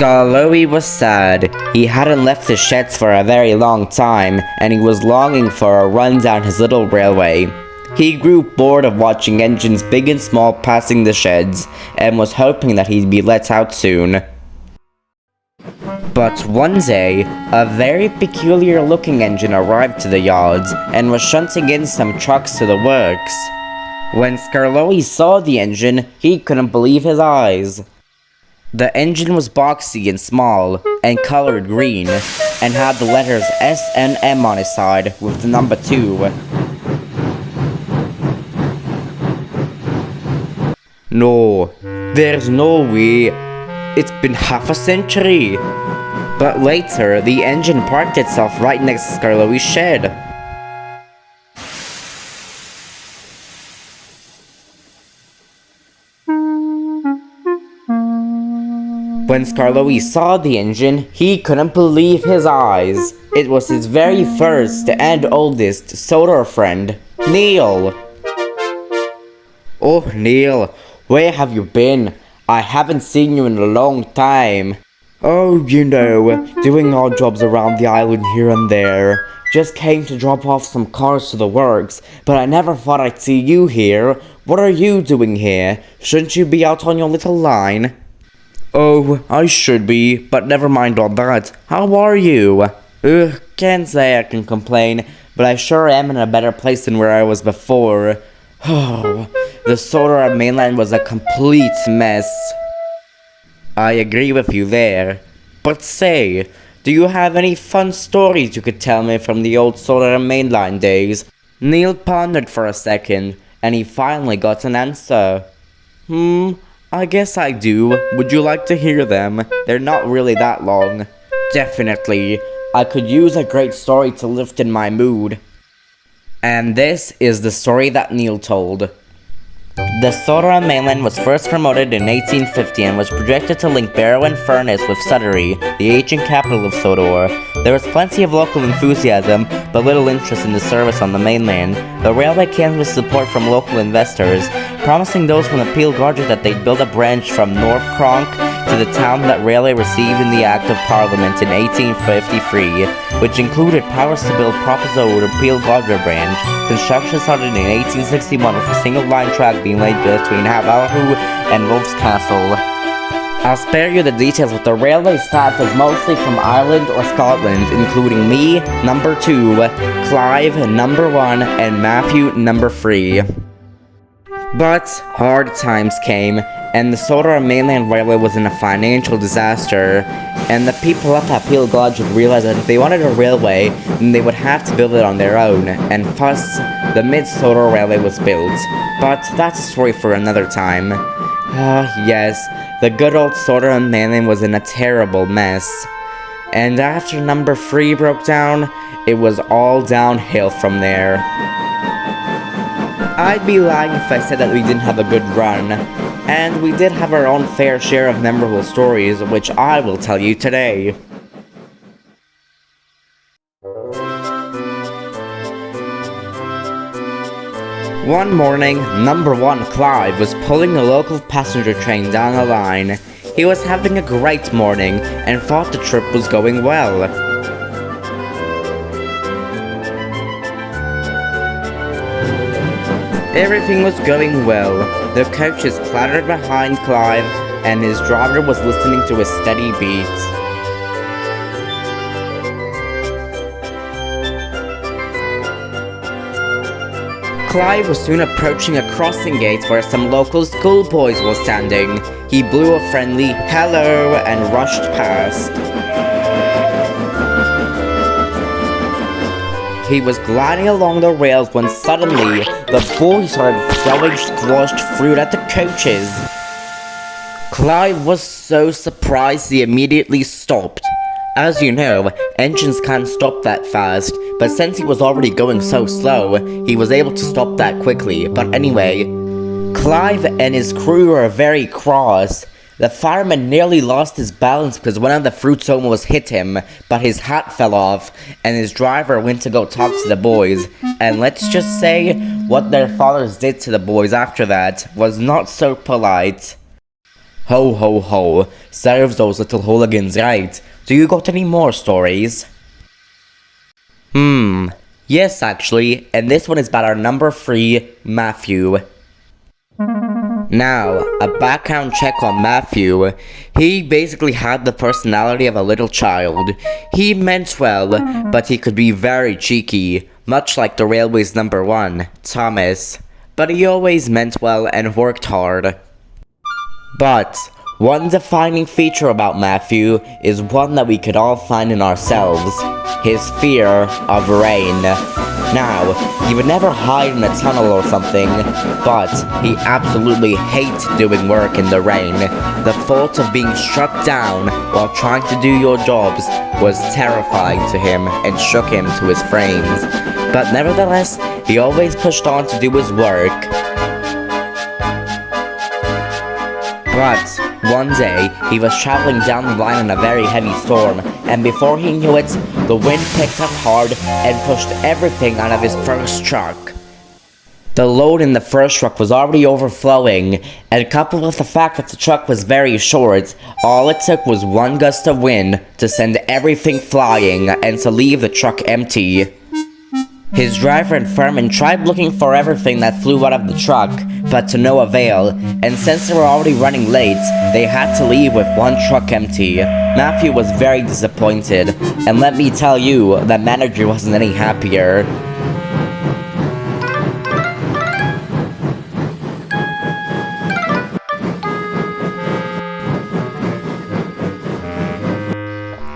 Skarloey was sad. He hadn't left the sheds for a very long time, and he was longing for a run down his little railway. He grew bored of watching engines big and small passing the sheds, and was hoping that he'd be let out soon. But one day, a very peculiar looking engine arrived to the yards, and was shunting in some trucks to the works. When Skarloey saw the engine, he couldn't believe his eyes. The engine was boxy and small, and colored green, and had the letters S and M on its side, with the number 2. No, there's no way. It's been half a century. But later, the engine parked itself right next to Skarloey's shed. When Skarloey saw the engine, he couldn't believe his eyes. It was his very first and oldest Sodor friend, Neil. Oh, Neil, where have you been? I haven't seen you in a long time. Oh, you know, doing odd jobs around the island here and there. Just came to drop off some cars to the works, but I never thought I'd see you here. What are you doing here? Shouldn't you be out on your little line? Oh, I should be, but never mind all that. How are you? Can't say I can complain, but I sure am in a better place than where I was before. Oh, the Sodor mainland was a complete mess. I agree with you there. But say, do you have any fun stories you could tell me from the old Sodor mainline days? Neil pondered for a second, and he finally got an answer. I guess I do. Would you like to hear them? They're not really that long. Definitely. I could use a great story to lift in my mood. And this is the story that Neil told. The Sodor mainland was first promoted in 1850 and was projected to link Barrow and Furness with Sudbury, the ancient capital of Sodor. There was plenty of local enthusiasm, but little interest in the service on the mainland. The railway came with support from local investors, promising those from the Peel Gorge that they'd build a branch from North Cronk to the town that railway received in the Act of Parliament in 1853, which included powers to build Proviso to Peel Gorge branch. Construction started in 1861 with a single line track being laid between Havalhu and Wolf's Castle. I'll spare you the details, but the railway staff is mostly from Ireland or Scotland, including me, number 2, Clive, number 1, and Matthew, number 3. But hard times came, and the Sodor mainland railway was in a financial disaster, and the people up at Peel Gorge realized that if they wanted a railway, then they would have to build it on their own, and thus, the Mid-Sodor Railway was built. But that's a story for another time. Yes, the good old Sodor mainland was in a terrible mess. And after number 3 broke down, it was all downhill from there. I'd be lying if I said that we didn't have a good run, and we did have our own fair share of memorable stories, which I will tell you today. One morning, number 1 Clive was pulling a local passenger train down the line. He was having a great morning, and thought the trip was going well. Everything was going well. The coaches clattered behind Clive, and his driver was listening to a steady beat. Clive was soon approaching a crossing gate where some local schoolboys were standing. He blew a friendly hello and rushed past. He was gliding along the rails when suddenly, the boys started throwing squashed fruit at the coaches. Clive was so surprised he immediately stopped. As you know, engines can't stop that fast, but since he was already going so slow, he was able to stop that quickly. But anyway, Clive and his crew were very cross. The fireman nearly lost his balance because one of the fruits almost hit him, but his hat fell off, and his driver went to go talk to the boys. And let's just say, what their fathers did to the boys after that was not so polite. Ho ho ho, serve those little hooligans right. Do you got any more stories? Yes actually, and this one is about our number 3, Matthew. Now, a background check on Matthew. He basically had the personality of a little child. He meant well, but he could be very cheeky, much like the Railway's number 1, Thomas. But he always meant well and worked hard. But one defining feature about Matthew is one that we could all find in ourselves: his fear of rain. Now, he would never hide in a tunnel or something, but he absolutely hates doing work in the rain. The thought of being struck down while trying to do your jobs was terrifying to him and shook him to his frames. But nevertheless, he always pushed on to do his work. But one day, he was traveling down the line in a very heavy storm, and before he knew it, the wind picked up hard and pushed everything out of his first truck. The load in the first truck was already overflowing, and coupled with the fact that the truck was very short, all it took was one gust of wind to send everything flying and to leave the truck empty. His driver and fireman tried looking for everything that flew out of the truck, but to no avail, and since they were already running late, they had to leave with one truck empty. Matthew was very disappointed, and let me tell you, the manager wasn't any happier.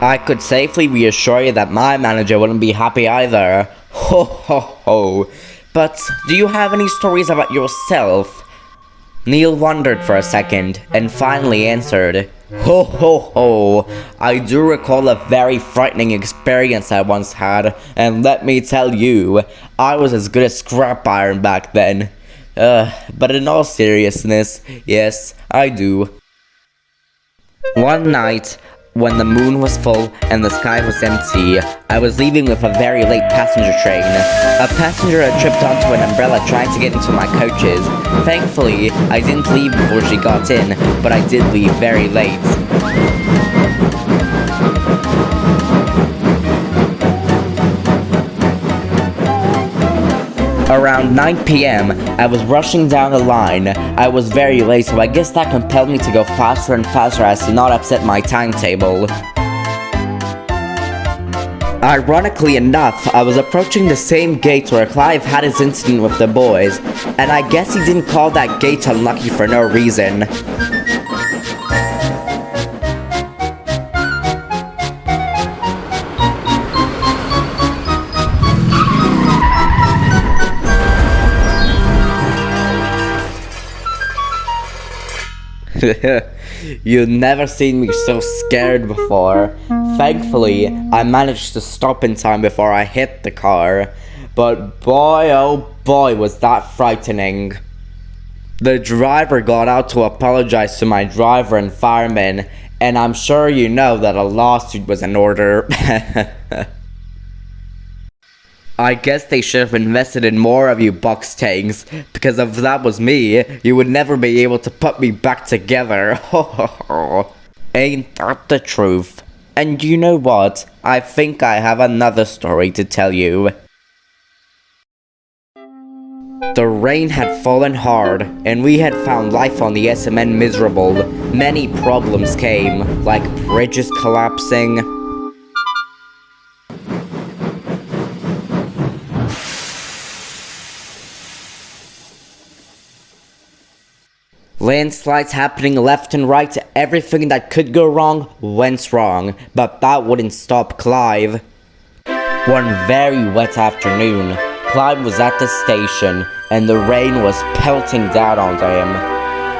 I could safely reassure you that my manager wouldn't be happy either. Ho ho ho. But do you have any stories about yourself? Neil wondered for a second, and finally answered, Ho ho ho. I do recall a very frightening experience I once had, and let me tell you, I was as good as scrap iron back then. But in all seriousness, yes, I do. One night, when the moon was full and the sky was empty, I was leaving with a very late passenger train. A passenger had tripped onto an umbrella trying to get into my coaches. Thankfully, I didn't leave before she got in, but I did leave very late. Around 9 p.m., I was rushing down the line. I was very late, so I guess that compelled me to go faster and faster as to not upset my timetable. Ironically enough, I was approaching the same gate where Clive had his incident with the boys, and I guess he didn't call that gate unlucky for no reason. You've never seen me so scared before. Thankfully, I managed to stop in time before I hit the car. But boy oh boy was that frightening. The driver got out to apologize to my driver and fireman, and I'm sure you know that a lawsuit was in order. I guess they should have invested in more of you box tanks, because if that was me, you would never be able to put me back together. Ain't that the truth? And you know what? I think I have another story to tell you. The rain had fallen hard, and we had found life on the SMN miserable. Many problems came, like bridges collapsing, landslides happening left and right. Everything that could go wrong went wrong, but that wouldn't stop Clive. One very wet afternoon, Clive was at the station, and the rain was pelting down onto him.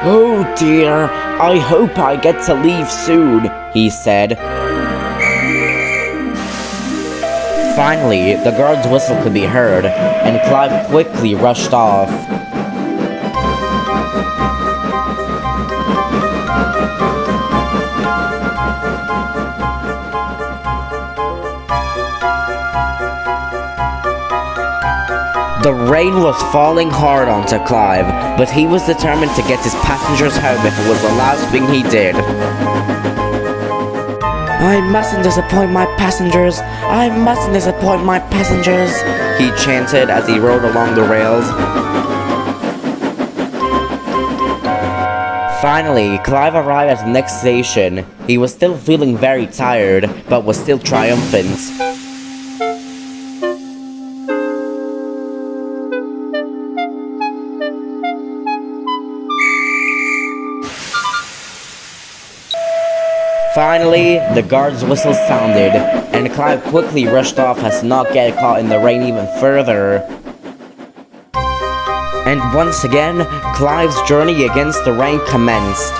"Oh dear, I hope I get to leave soon," he said. Finally, the guard's whistle could be heard, and Clive quickly rushed off. The rain was falling hard onto Clive, but he was determined to get his passengers home if it was the last thing he did. I mustn't disappoint my passengers. I mustn't disappoint my passengers, he chanted as he rode along the rails. Finally, Clive arrived at the next station. He was still feeling very tired, but was still triumphant. Finally, the guard's whistle sounded, and Clive quickly rushed off as to not get caught in the rain even further. And once again, Clive's journey against the rain commenced.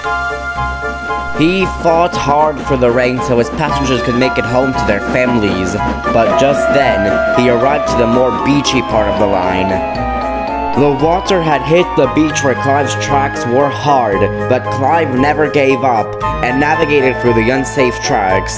He fought hard for the rain so his passengers could make it home to their families, but just then, he arrived to the more beachy part of the line. The water had hit the beach where Clive's tracks were hard, but Clive never gave up and navigated through the unsafe tracks.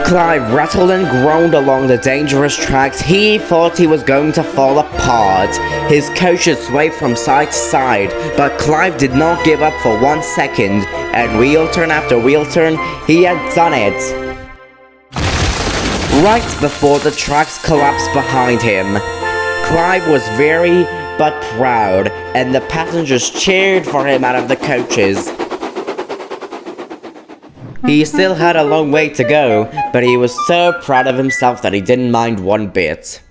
Clive rattled and groaned along the dangerous tracks. He thought he was going to fall apart. His coaches swayed from side to side, but Clive did not give up for 1 second, and wheel turn after wheel turn, he had done it. Right before the tracks collapsed behind him. Clive was very but proud, and the passengers cheered for him out of the coaches. He still had a long way to go, but he was so proud of himself that he didn't mind one bit.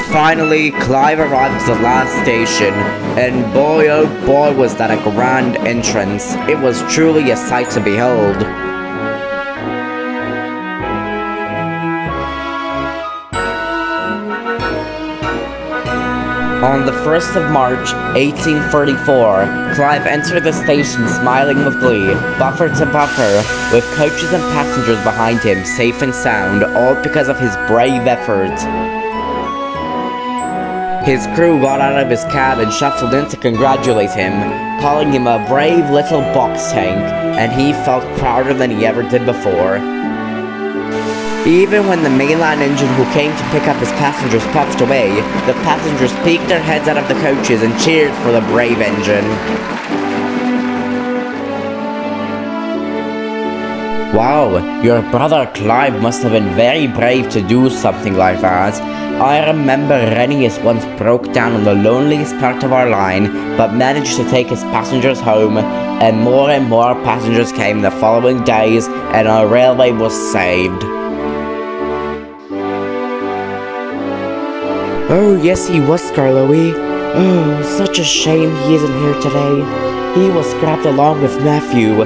Finally, Clive arrived at the last station, and boy oh boy was that a grand entrance. It was truly a sight to behold. On the 1st of March, 1834, Clive entered the station smiling with glee, buffer to buffer, with coaches and passengers behind him safe and sound, all because of his brave effort. His crew got out of his cab and shuffled in to congratulate him, calling him a brave little box tank, and he felt prouder than he ever did before. Even when the mainline engine who came to pick up his passengers puffed away, the passengers peeked their heads out of the coaches and cheered for the brave engine. Wow, your brother Clive must have been very brave to do something like that. I remember Rennius once broke down on the loneliest part of our line, but managed to take his passengers home, and more passengers came the following days, and our railway was saved. Oh, yes, he was, Skarloey. Oh, such a shame he isn't here today. He was scrapped along with Matthew,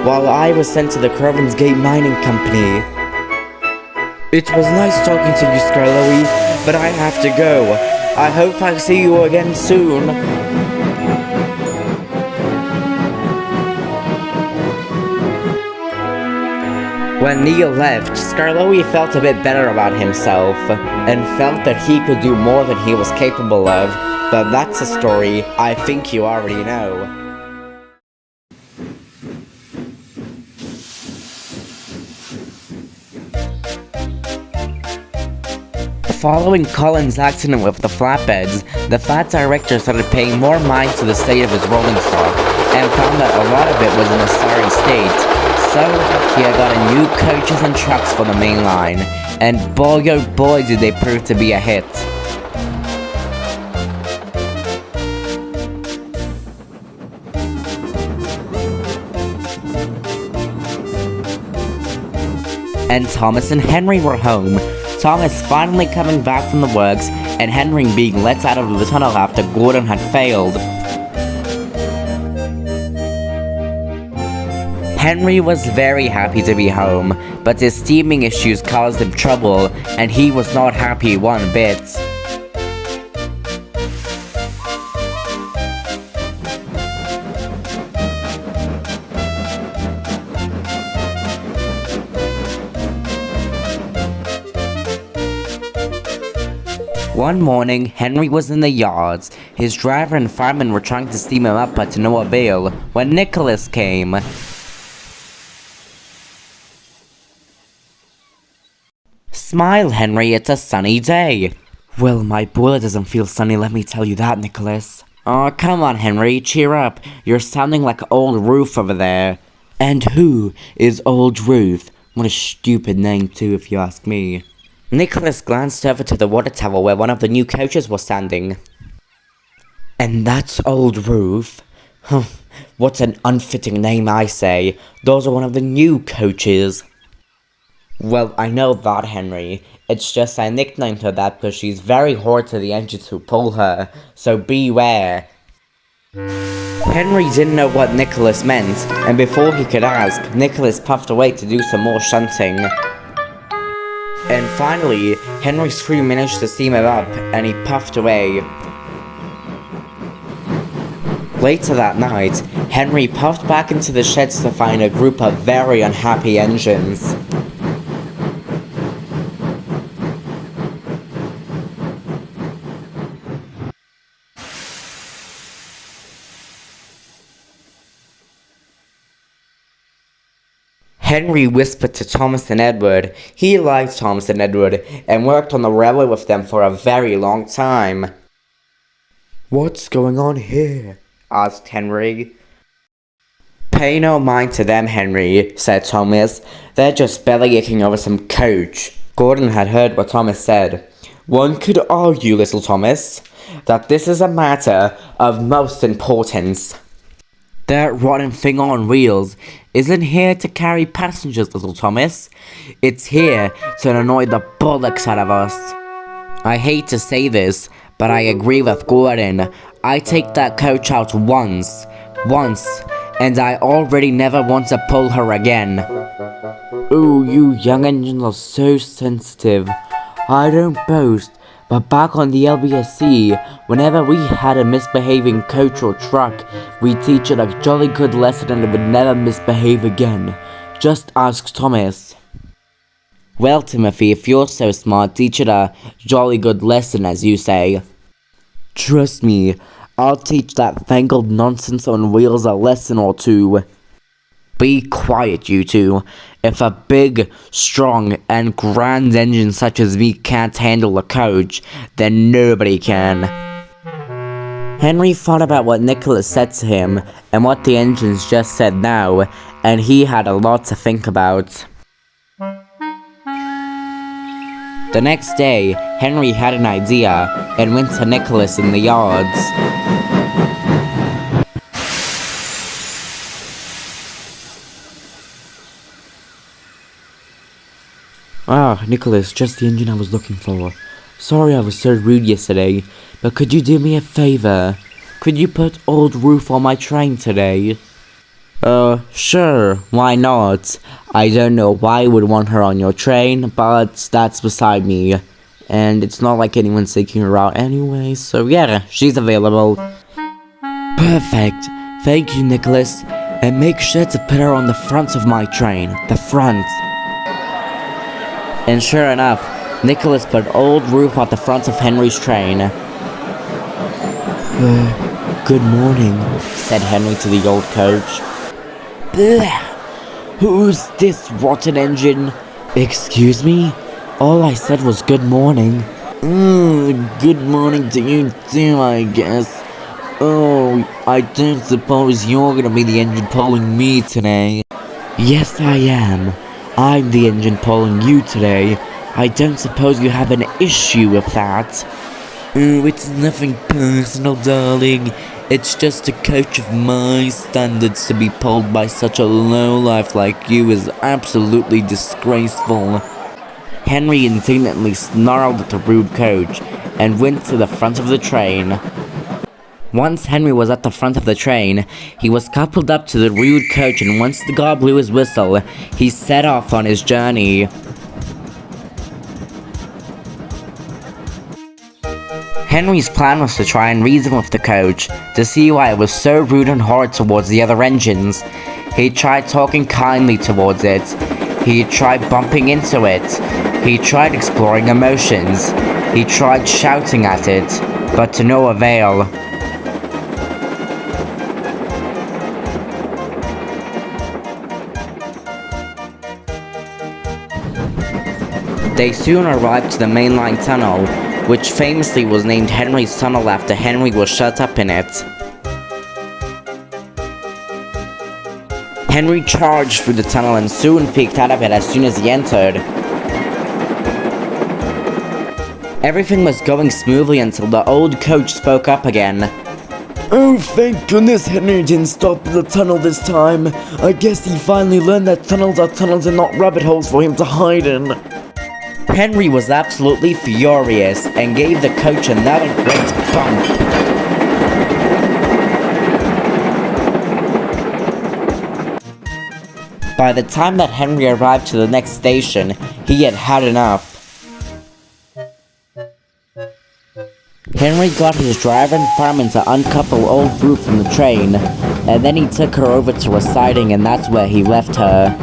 while I was sent to the Crovens Gate Mining Company. It was nice talking to you, Skarloey, but I have to go. I hope I'll see you again soon. When Neil left, Skarloey felt a bit better about himself, and felt that he could do more than he was capable of, but that's a story I think you already know. Following Colin's accident with the flatbeds, the FAT director started paying more mind to the state of his rolling stock, and found that a lot of it was in a sorry state. So, he had got new coaches and trucks for the main line, and boy oh boy did they prove to be a hit. And Thomas and Henry were home. Thomas finally coming back from the works, and Henry being let out of the tunnel after Gordon had failed. Henry was very happy to be home, but his steaming issues caused him trouble, and he was not happy one bit. One morning, Henry was in the yards. His driver and fireman were trying to steam him up, but to no avail, when Nicholas came. Smile, Henry, it's a sunny day. Well, my boiler doesn't feel sunny, let me tell you that, Nicholas. Oh, come on, Henry, cheer up. You're sounding like old Ruth over there. And who is old Ruth? What a stupid name, too, if you ask me. Nicholas glanced over to the water tower where one of the new coaches was standing. And that's old Ruth? Humph, what an unfitting name, I say. Those are one of the new coaches. Well, I know that, Henry. It's just I nicknamed her that because she's very hard to the engines who pull her, so beware. Henry didn't know what Nicholas meant, and before he could ask, Nicholas puffed away to do some more shunting. And finally, Henry's screw managed to steam him up, and he puffed away. Later that night, Henry puffed back into the sheds to find a group of very unhappy engines. Henry whispered to Thomas and Edward. He liked Thomas and Edward and worked on the railway with them for a very long time. "What's going on here?" asked Henry. "Pay no mind to them, Henry," said Thomas. "They're just bellyaching over some coach." Gordon had heard what Thomas said. "One could argue, little Thomas, that this is a matter of most importance. That rotten thing on wheels isn't here to carry passengers, little Thomas. It's here to annoy the bollocks out of us. I hate to say this, but I agree with Gordon. I take that coach out once, and I already never want to pull her again." "Ooh, you young engines are so sensitive. I don't boast, but back on the LBSC, whenever we had a misbehaving coach or truck, we teach it a jolly good lesson and it would never misbehave again. Just ask Thomas." "Well, Timothy, if you're so smart, teach it a jolly good lesson, as you say." "Trust me, I'll teach that fangled nonsense on wheels a lesson or two." "Be quiet, you two. If a big, strong, and grand engine such as me can't handle a coach, then nobody can." Henry thought about what Nicholas said to him, and what the engines just said now, and he had a lot to think about. The next day, Henry had an idea, and went to Nicholas in the yards. "Ah, Nicholas, just the engine I was looking for. Sorry I was so rude yesterday, but could you do me a favor? Could you put old Ruth on my train today?" Sure, why not? I don't know why you would want her on your train, but that's beside me. And it's not like anyone's taking her out anyway, so yeah, she's available." "Perfect. Thank you, Nicholas. And make sure to put her on the front of my train. The front." And sure enough, Nicholas put old Ruth at the front of Henry's train. Good morning," said Henry to the old coach. "Bleh! Who's this rotten engine?" "Excuse me? All I said was good morning." Good morning to you too, I guess. Oh, I don't suppose you're gonna be the engine pulling me today." "Yes, I am. I'm the engine pulling you today. I don't suppose you have an issue with that." "Oh, it's nothing personal, darling. It's just a coach of my standards to be pulled by such a lowlife like you is absolutely disgraceful." Henry indignantly snarled at the rude coach, and went to the front of the train. Once Henry was at the front of the train, he was coupled up to the rude coach, and once the guard blew his whistle, he set off on his journey. Henry's plan was to try and reason with the coach, to see why it was so rude and hard towards the other engines. He tried talking kindly towards it. He tried bumping into it. He tried exploring emotions. He tried shouting at it, but to no avail. They soon arrived to the mainline tunnel, which famously was named Henry's Tunnel after Henry was shut up in it. Henry charged through the tunnel and soon peeked out of it as soon as he entered. Everything was going smoothly until the old coach spoke up again. Oh, thank goodness Henry didn't stop in the tunnel this time. I guess he finally learned that tunnels are tunnels and not rabbit holes for him to hide in. Henry was absolutely furious and gave the coach another great bump. By the time that Henry arrived to the next station, he had had enough. Henry got his driver and fireman to uncouple old Ruth from the train, and then he took her over to a siding and that's where he left her.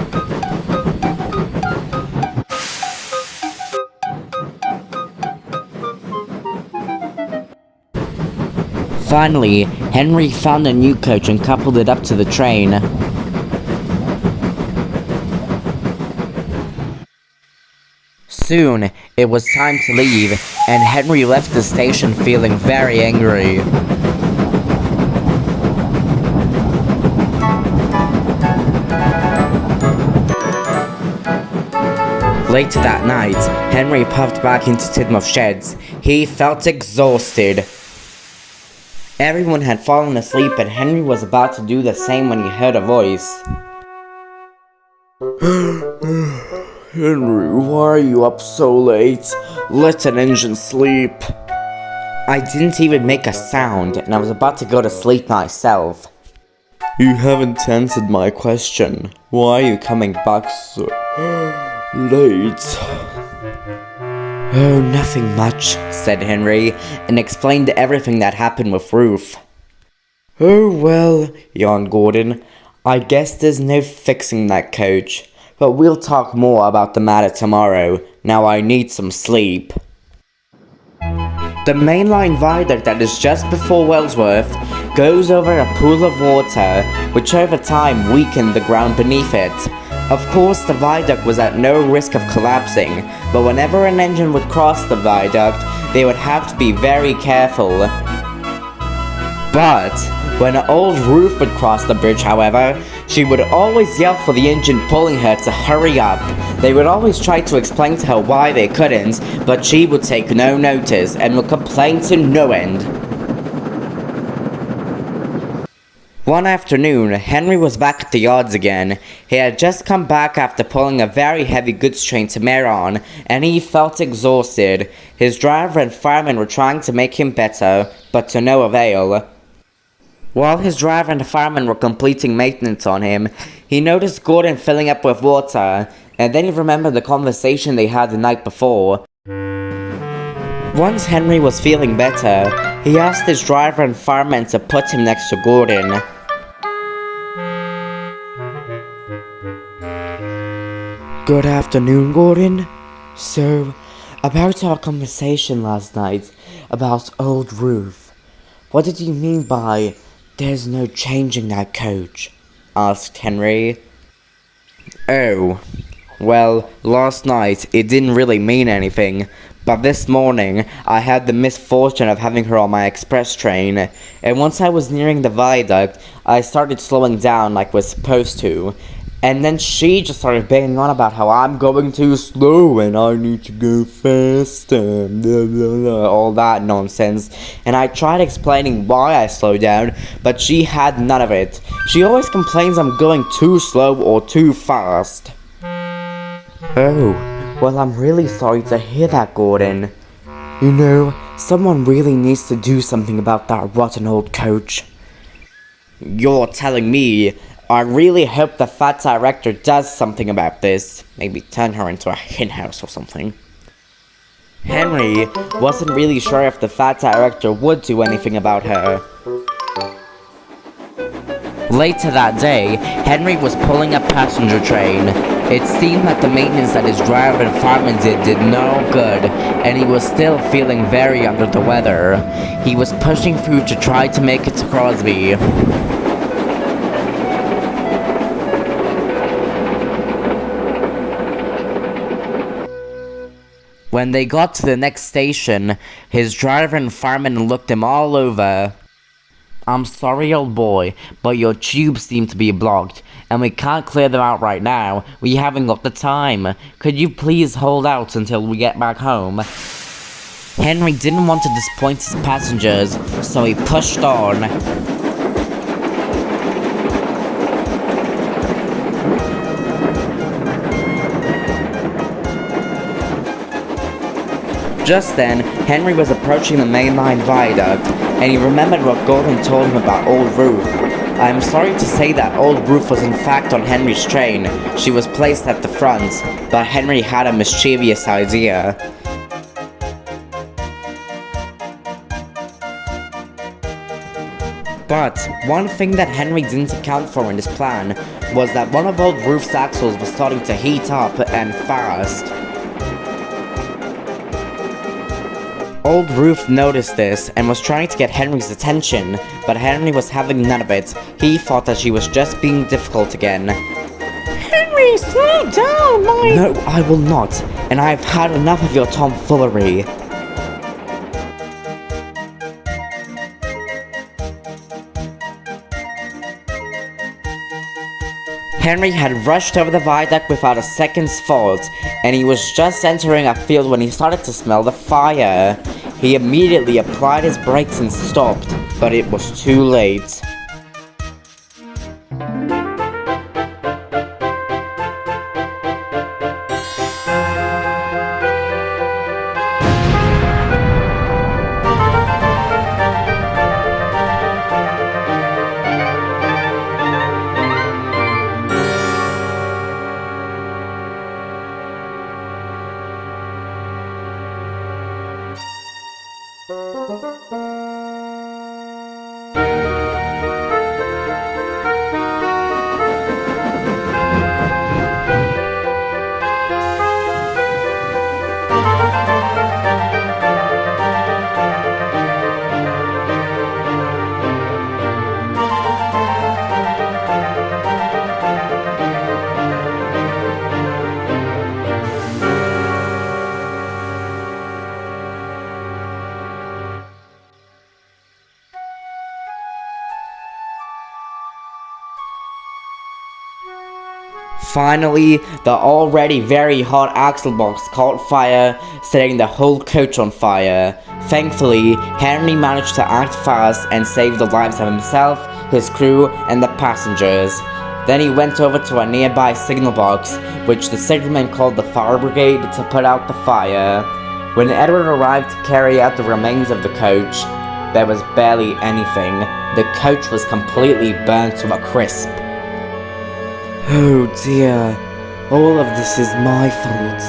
Finally, Henry found a new coach and coupled it up to the train. Soon, it was time to leave, and Henry left the station feeling very angry. Later that night, Henry popped back into Tidmouth Sheds. He felt exhausted. Everyone had fallen asleep and Henry was about to do the same when he heard a voice. Henry, why are you up so late? Let an engine sleep. I didn't even make a sound, and I was about to go to sleep myself. You haven't answered my question. Why are you coming back so late? Oh, nothing much, said Henry, and explained everything that happened with Ruth. Oh well, yawned Gordon. I guess there's no fixing that coach. But we'll talk more about the matter tomorrow. Now I need some sleep. The mainline viaduct that is just before Wellsworth goes over a pool of water, which over time weakened the ground beneath it. Of course, the viaduct was at no risk of collapsing, but whenever an engine would cross the viaduct, they would have to be very careful. But when old Ruth would cross the bridge, however, she would always yell for the engine pulling her to hurry up. They would always try to explain to her why they couldn't, but she would take no notice and would complain to no end. One afternoon, Henry was back at the yards again. He had just come back after pulling a very heavy goods train to Meron, and he felt exhausted. His driver and fireman were trying to make him better, but to no avail. While his driver and fireman were completing maintenance on him, he noticed Gordon filling up with water, and then he remembered the conversation they had the night before. Once Henry was feeling better, he asked his driver and fireman to put him next to Gordon. Good afternoon, Gordon. So, about our conversation last night about old Ruth, what did you mean by "there's no changing that coach"? Asked Henry. Oh, well, last night it didn't really mean anything, but this morning I had the misfortune of having her on my express train, and once I was nearing the viaduct, I started slowing down like we're supposed to, and then she just started banging on about how I'm going too slow and I need to go faster, blah, blah, blah, all that nonsense. And I tried explaining why I slowed down, but she had none of it. She always complains I'm going too slow or too fast. Oh, well, I'm really sorry to hear that, Gordon. You know, someone really needs to do something about that rotten old coach. You're telling me? I really hope the fat director does something about this. Maybe turn her into a henhouse or something. Henry wasn't really sure if the fat director would do anything about her. Later that day, Henry was pulling a passenger train. It seemed that the maintenance that his driver and fireman did no good, and he was still feeling very under the weather. He was pushing through to try to make it to Crosby. When they got to the next station, his driver and fireman looked him all over. "I'm sorry, old boy, but your tubes seem to be blocked, and we can't clear them out right now. We haven't got the time. Could you please hold out until we get back home?" Henry didn't want to disappoint his passengers, so he pushed on. Just then, Henry was approaching the mainline viaduct, and he remembered what Gordon told him about Old Ruth. I'm sorry to say that Old Ruth was in fact on Henry's train. She was placed at the front, but Henry had a mischievous idea. But one thing that Henry didn't account for in his plan was that one of Old Ruth's axles was starting to heat up, and fast. Old Ruth noticed this and was trying to get Henry's attention, but Henry was having none of it. He thought that she was just being difficult again. "Henry, slow down, my—" "No, I will not, and I've had enough of your tomfoolery." Henry had rushed over the viaduct without a second's thought, and he was just entering a field when he started to smell the fire. He immediately applied his brakes and stopped, but it was too late. Finally, the already very hot axle box caught fire, setting the whole coach on fire. Thankfully, Henry managed to act fast and save the lives of himself, his crew, and the passengers. Then he went over to a nearby signal box, which the signalman called the fire brigade to put out the fire. When Edward arrived to carry out the remains of the coach, there was barely anything. The coach was completely burnt to a crisp. Oh dear, all of this is my fault.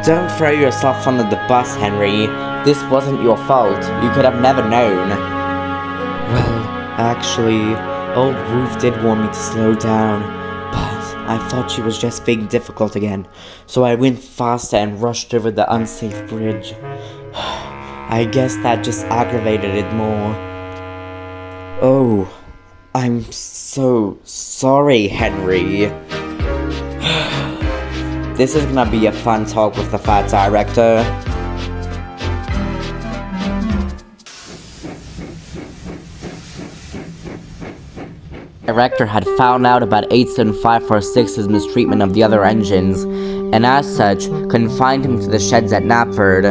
Don't throw yourself under the bus, Henry. This wasn't your fault. You could have never known. Well, actually, Old Ruth did want me to slow down, but I thought she was just being difficult again, so I went faster and rushed over the unsafe bridge. I guess that just aggravated it more. Oh, I'm so sorry, Henry. This is gonna be a fun talk with the fat director. The director had found out about 87546's mistreatment of the other engines, and as such, confined him to the sheds at Knapford.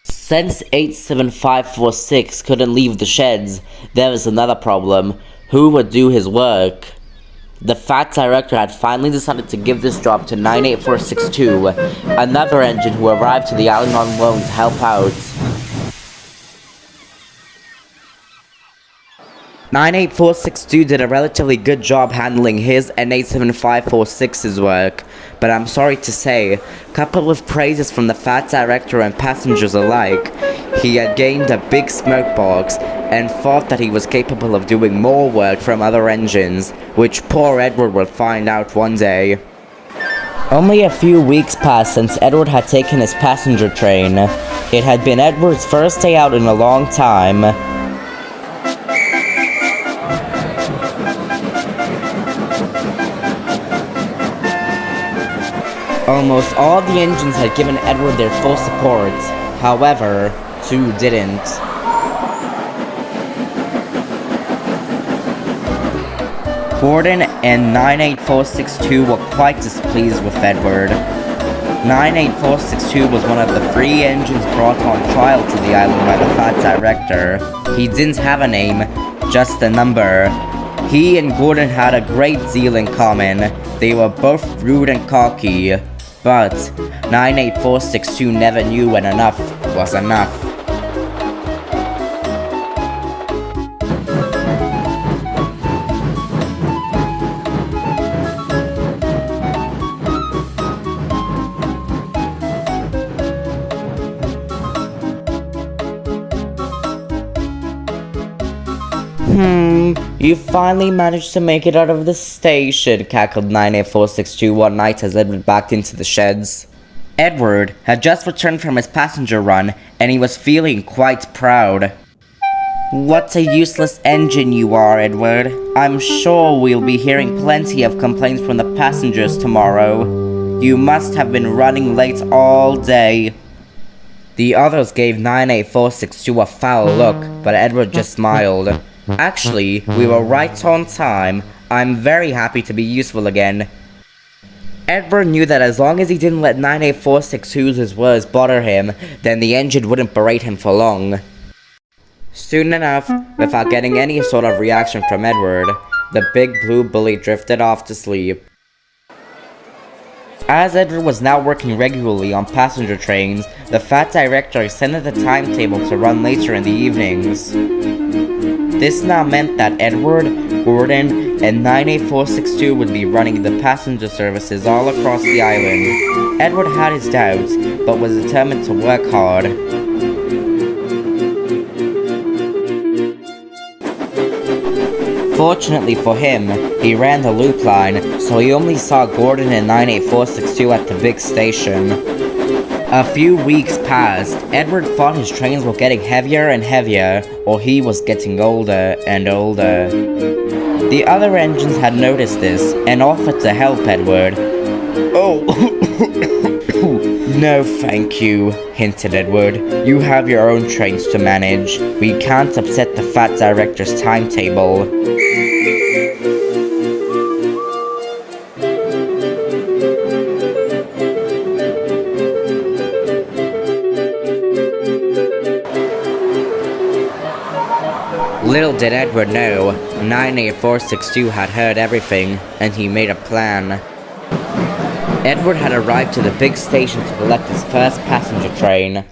Since 87546 couldn't leave the sheds, there was another problem. Who would do his work? The fat director had finally decided to give this job to 98462, another engine who arrived to the island on loan to help out. 98462 did a relatively good job handling his and 87546's work, but I'm sorry to say, coupled with praises from the fat director and passengers alike, he had gained a big smoke box and thought that he was capable of doing more work from other engines, which poor Edward would find out one day. Only a few weeks passed since Edward had taken his passenger train. It had been Edward's first day out in a long time. Almost all the engines had given Edward their full support. However, two didn't. Gordon and 98462 were quite displeased with Edward. 98462 was one of the 3 engines brought on trial to the island by the Fat Director. He didn't have a name, just a number. He and Gordon had a great deal in common. They were both rude and cocky. But 98462 never knew when enough was enough. You finally managed to make it out of the station, cackled 98462 one night as Edward backed into the sheds. Edward had just returned from his passenger run, and he was feeling quite proud. What a useless engine you are, Edward. I'm sure we'll be hearing plenty of complaints from the passengers tomorrow. You must have been running late all day. The others gave 98462 a foul look, but Edward just smiled. Actually, we were right on time. I'm very happy to be useful again. Edward knew that as long as he didn't let 98462's words bother him, then the engine wouldn't berate him for long. Soon enough, without getting any sort of reaction from Edward, the big blue bully drifted off to sleep. As Edward was now working regularly on passenger trains, the Fat Director extended the timetable to run later in the evenings. This now meant that Edward, Gordon, and 98462 would be running the passenger services all across the island. Edward had his doubts, but was determined to work hard. Fortunately for him, he ran the loop line, so he only saw Gordon and 98462 at the big station. A few weeks passed. Edward thought his trains were getting heavier and heavier, or he was getting older and older. The other engines had noticed this, and offered to help Edward. Oh, no thank you, hinted Edward. You have your own trains to manage. We can't upset the Fat Director's timetable. Little did Edward know, 98462 had heard everything, and he made a plan. Edward had arrived to the big station to collect his first passenger train.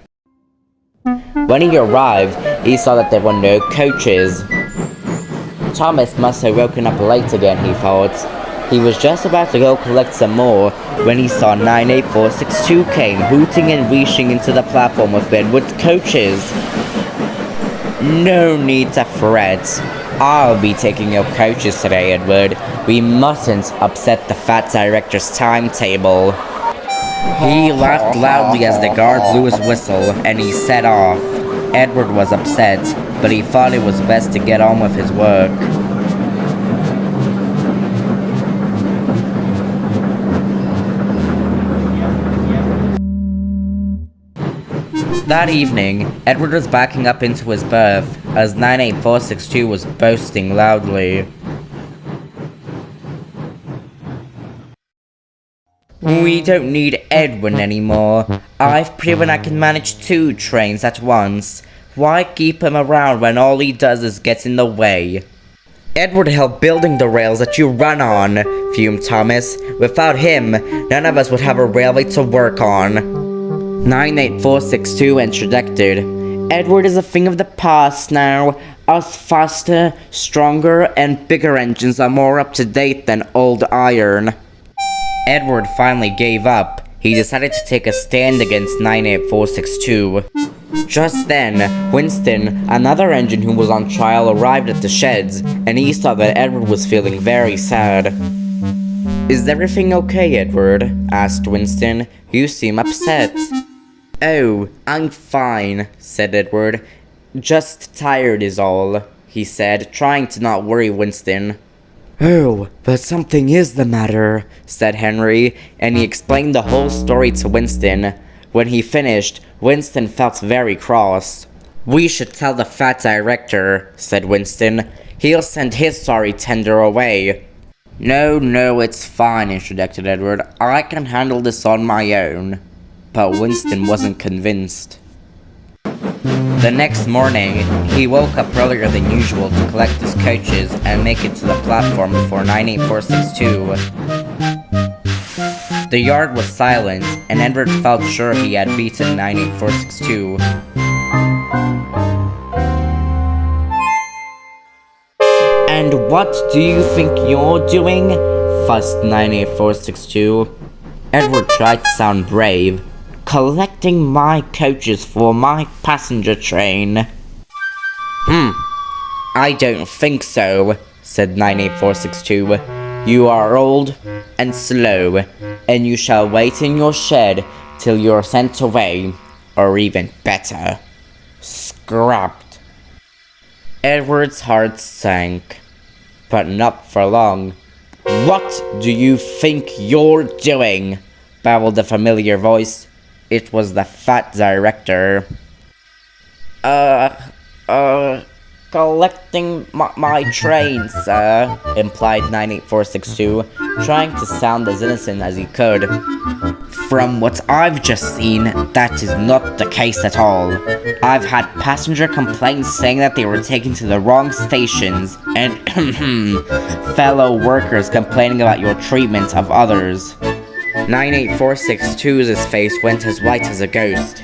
When he arrived, he saw that there were no coaches. Thomas must have woken up late again, he thought. He was just about to go collect some more when he saw 98462 came hooting and reaching into the platform with Edward's coaches. No need to fret. I'll be taking your coaches today, Edward. We mustn't upset the Fat Director's timetable. He laughed loudly as the guard blew his whistle, and he set off. Edward was upset, but he thought it was best to get on with his work. That evening, Edward was backing up into his berth as 98462 was boasting loudly. We don't need Edwin anymore. I've proven I can manage 2 trains at once. Why keep him around when all he does is get in the way? Edward helped building the rails that you run on, fumed Thomas. Without him, none of us would have a railway to work on. 98462 interjected. Edward is a thing of the past now. Us faster, stronger, and bigger engines are more up to date than old iron. Edward finally gave up. He decided to take a stand against 98462. Just then, Winston, another engine who was on trial, arrived at the sheds, and he saw that Edward was feeling very sad. Is everything okay, Edward? Asked Winston. You seem upset. Oh, I'm fine, said Edward. Just tired is all, he said, trying to not worry Winston. "Oh, but something is the matter," said Henry, and he explained the whole story to Winston. When he finished, Winston felt very cross. "We should tell the fat director," said Winston. "He'll send his sorry tender away." No, it's fine," interjected Edward. "I can handle this on my own." But Winston wasn't convinced. The next morning, he woke up earlier than usual to collect his coaches and make it to the platform before 98462. The yard was silent, and Edward felt sure he had beaten 98462. "And what do you think you're doing?" fussed 98462. Edward tried to sound brave. "Collecting my coaches for my passenger train." "I don't think so," said 98462. "You are old and slow, and you shall wait in your shed till you're sent away, or even better, scrapped." Edward's heart sank, but not for long. "What do you think you're doing?" babbled a familiar voice. It was the fat director. Collecting my train, sir," implied 98462, trying to sound as innocent as he could. "From what I've just seen, that is not the case at all. I've had passenger complaints saying that they were taken to the wrong stations, and fellow workers complaining about your treatment of others." 98462's face went as white as a ghost.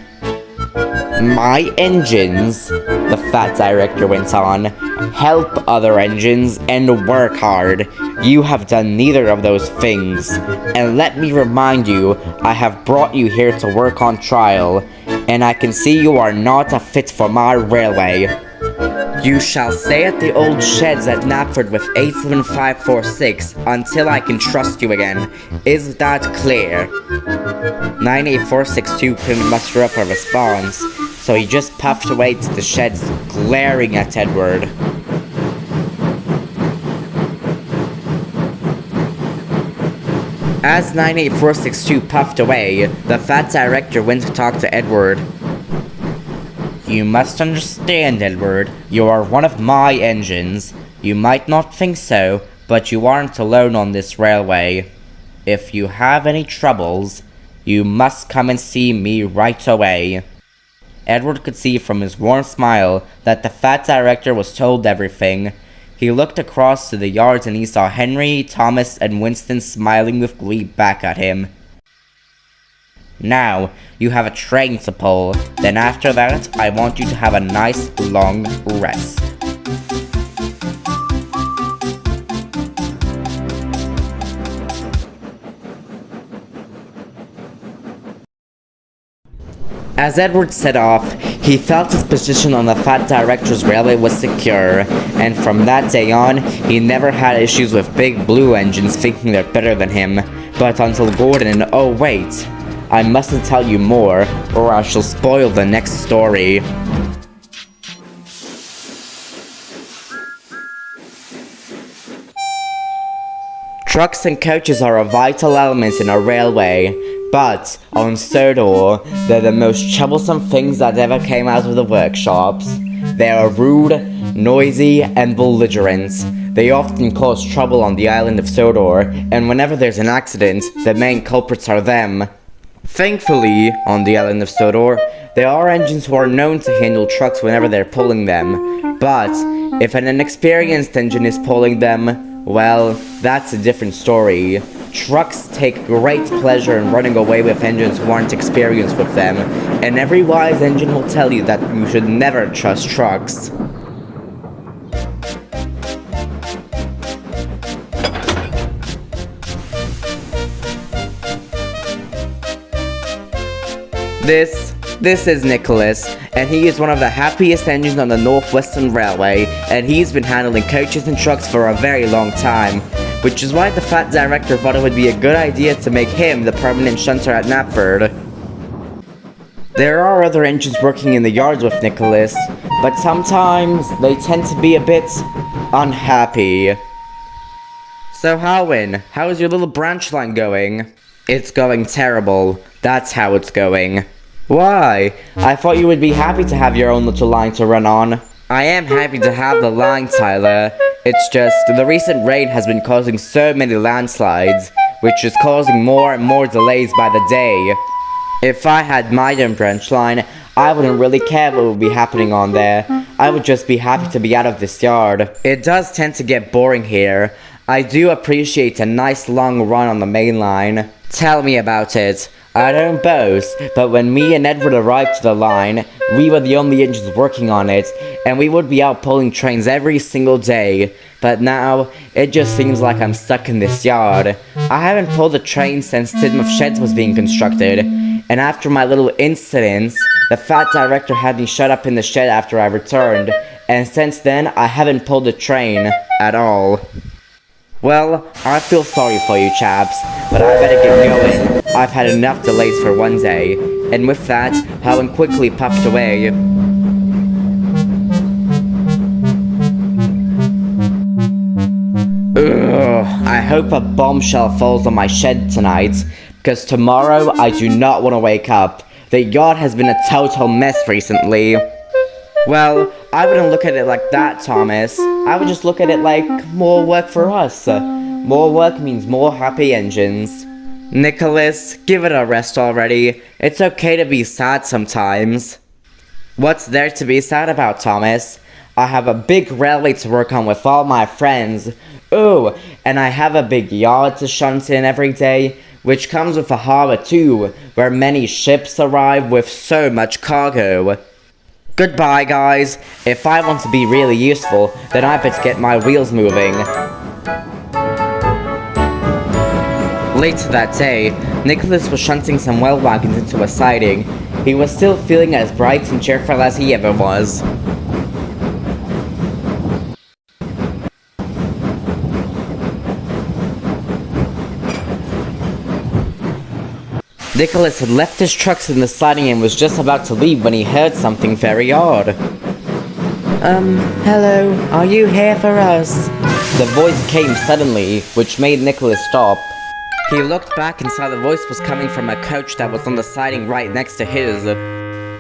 "My engines," the fat director went on, "help other engines and work hard. You have done neither of those things. And let me remind you, I have brought you here to work on trial, and I can see you are not a fit for my railway. You shall stay at the old sheds at Knapford with 87546 until I can trust you again. Is that clear?" 98462 couldn't muster up a response, so he just puffed away to the sheds, glaring at Edward. As 98462 puffed away, the fat director went to talk to Edward. "You must understand, Edward, you are one of my engines. You might not think so, but you aren't alone on this railway. If you have any troubles, you must come and see me right away." Edward could see from his warm smile that the fat director was told everything. He looked across to the yards and he saw Henry, Thomas, and Winston smiling with glee back at him. "Now, you have a train to pull. Then after that, I want you to have a nice long rest." As Edward set off, he felt his position on the fat director's railway was secure, and from that day on, he never had issues with big blue engines thinking they're better than him. But until Gordon— oh wait, I mustn't tell you more, or I shall spoil the next story. Trucks and coaches are a vital element in a railway, but on Sodor, they're the most troublesome things that ever came out of the workshops. They are rude, noisy, and belligerent. They often cause trouble on the island of Sodor, and whenever there's an accident, the main culprits are them. Thankfully, on the island of Sodor, there are engines who are known to handle trucks whenever they're pulling them, but if an inexperienced engine is pulling them, well, that's a different story. Trucks take great pleasure in running away with engines who aren't experienced with them, and every wise engine will tell you that you should never trust trucks. This is Nicholas, and he is one of the happiest engines on the Northwestern Railway, and he's been handling coaches and trucks for a very long time, which is why the fat director thought it would be a good idea to make him the permanent shunter at Knapford. There are other engines working in the yards with Nicholas, but sometimes they tend to be a bit unhappy. So Harwin, how is your little branch line going? It's going terrible. That's how it's going. Why? I thought you would be happy to have your own little line to run on. I am happy to have the line, Tyler. It's just, the recent rain has been causing so many landslides, which is causing more and more delays by the day. If I had my own branch line, I wouldn't really care what would be happening on there. I would just be happy to be out of this yard. It does tend to get boring here. I do appreciate a nice long run on the main line. Tell me about it. I don't boast, but when me and Edward arrived to the line, we were the only engines working on it, and we would be out pulling trains every single day. But now, it just seems like I'm stuck in this yard. I haven't pulled a train since Tidmouth Sheds was being constructed, and after my little incident, the fat director had me shut up in the shed after I returned, and since then, I haven't pulled a train at all. Well, I feel sorry for you chaps, but I better get going. I've had enough delays for one day. And with that, Helen quickly puffed away. Ugh, I hope a bombshell falls on my shed tonight, because tomorrow I do not want to wake up. The yard has been a total mess recently. Well, I wouldn't look at it like that, Thomas. I would just look at it like more work for us. More work means more happy engines. Nicholas, give it a rest already. It's okay to be sad sometimes. What's there to be sad about, Thomas? I have a big railway to work on with all my friends. Ooh, and I have a big yard to shunt in every day, which comes with a harbor too, where many ships arrive with so much cargo. Goodbye, guys. If I want to be really useful, then I better get my wheels moving. Later that day, Nicholas was shunting some well wagons into a siding. He was still feeling as bright and cheerful as he ever was. Nicholas had left his trucks in the siding and was just about to leave when he heard something very odd. Hello, are you here for us? The voice came suddenly, which made Nicholas stop. He looked back and saw the voice was coming from a coach that was on the siding right next to his.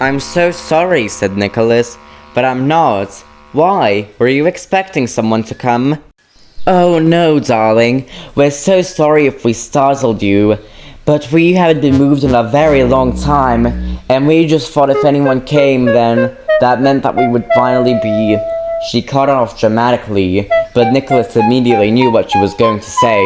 I'm so sorry, said Nicholas, but I'm not. Why? Were you expecting someone to come? Oh no, darling. We're so sorry if we startled you. But we haven't been moved in a very long time, and we just thought if anyone came, then that meant that we would finally be... She cut off dramatically, but Nicholas immediately knew what she was going to say.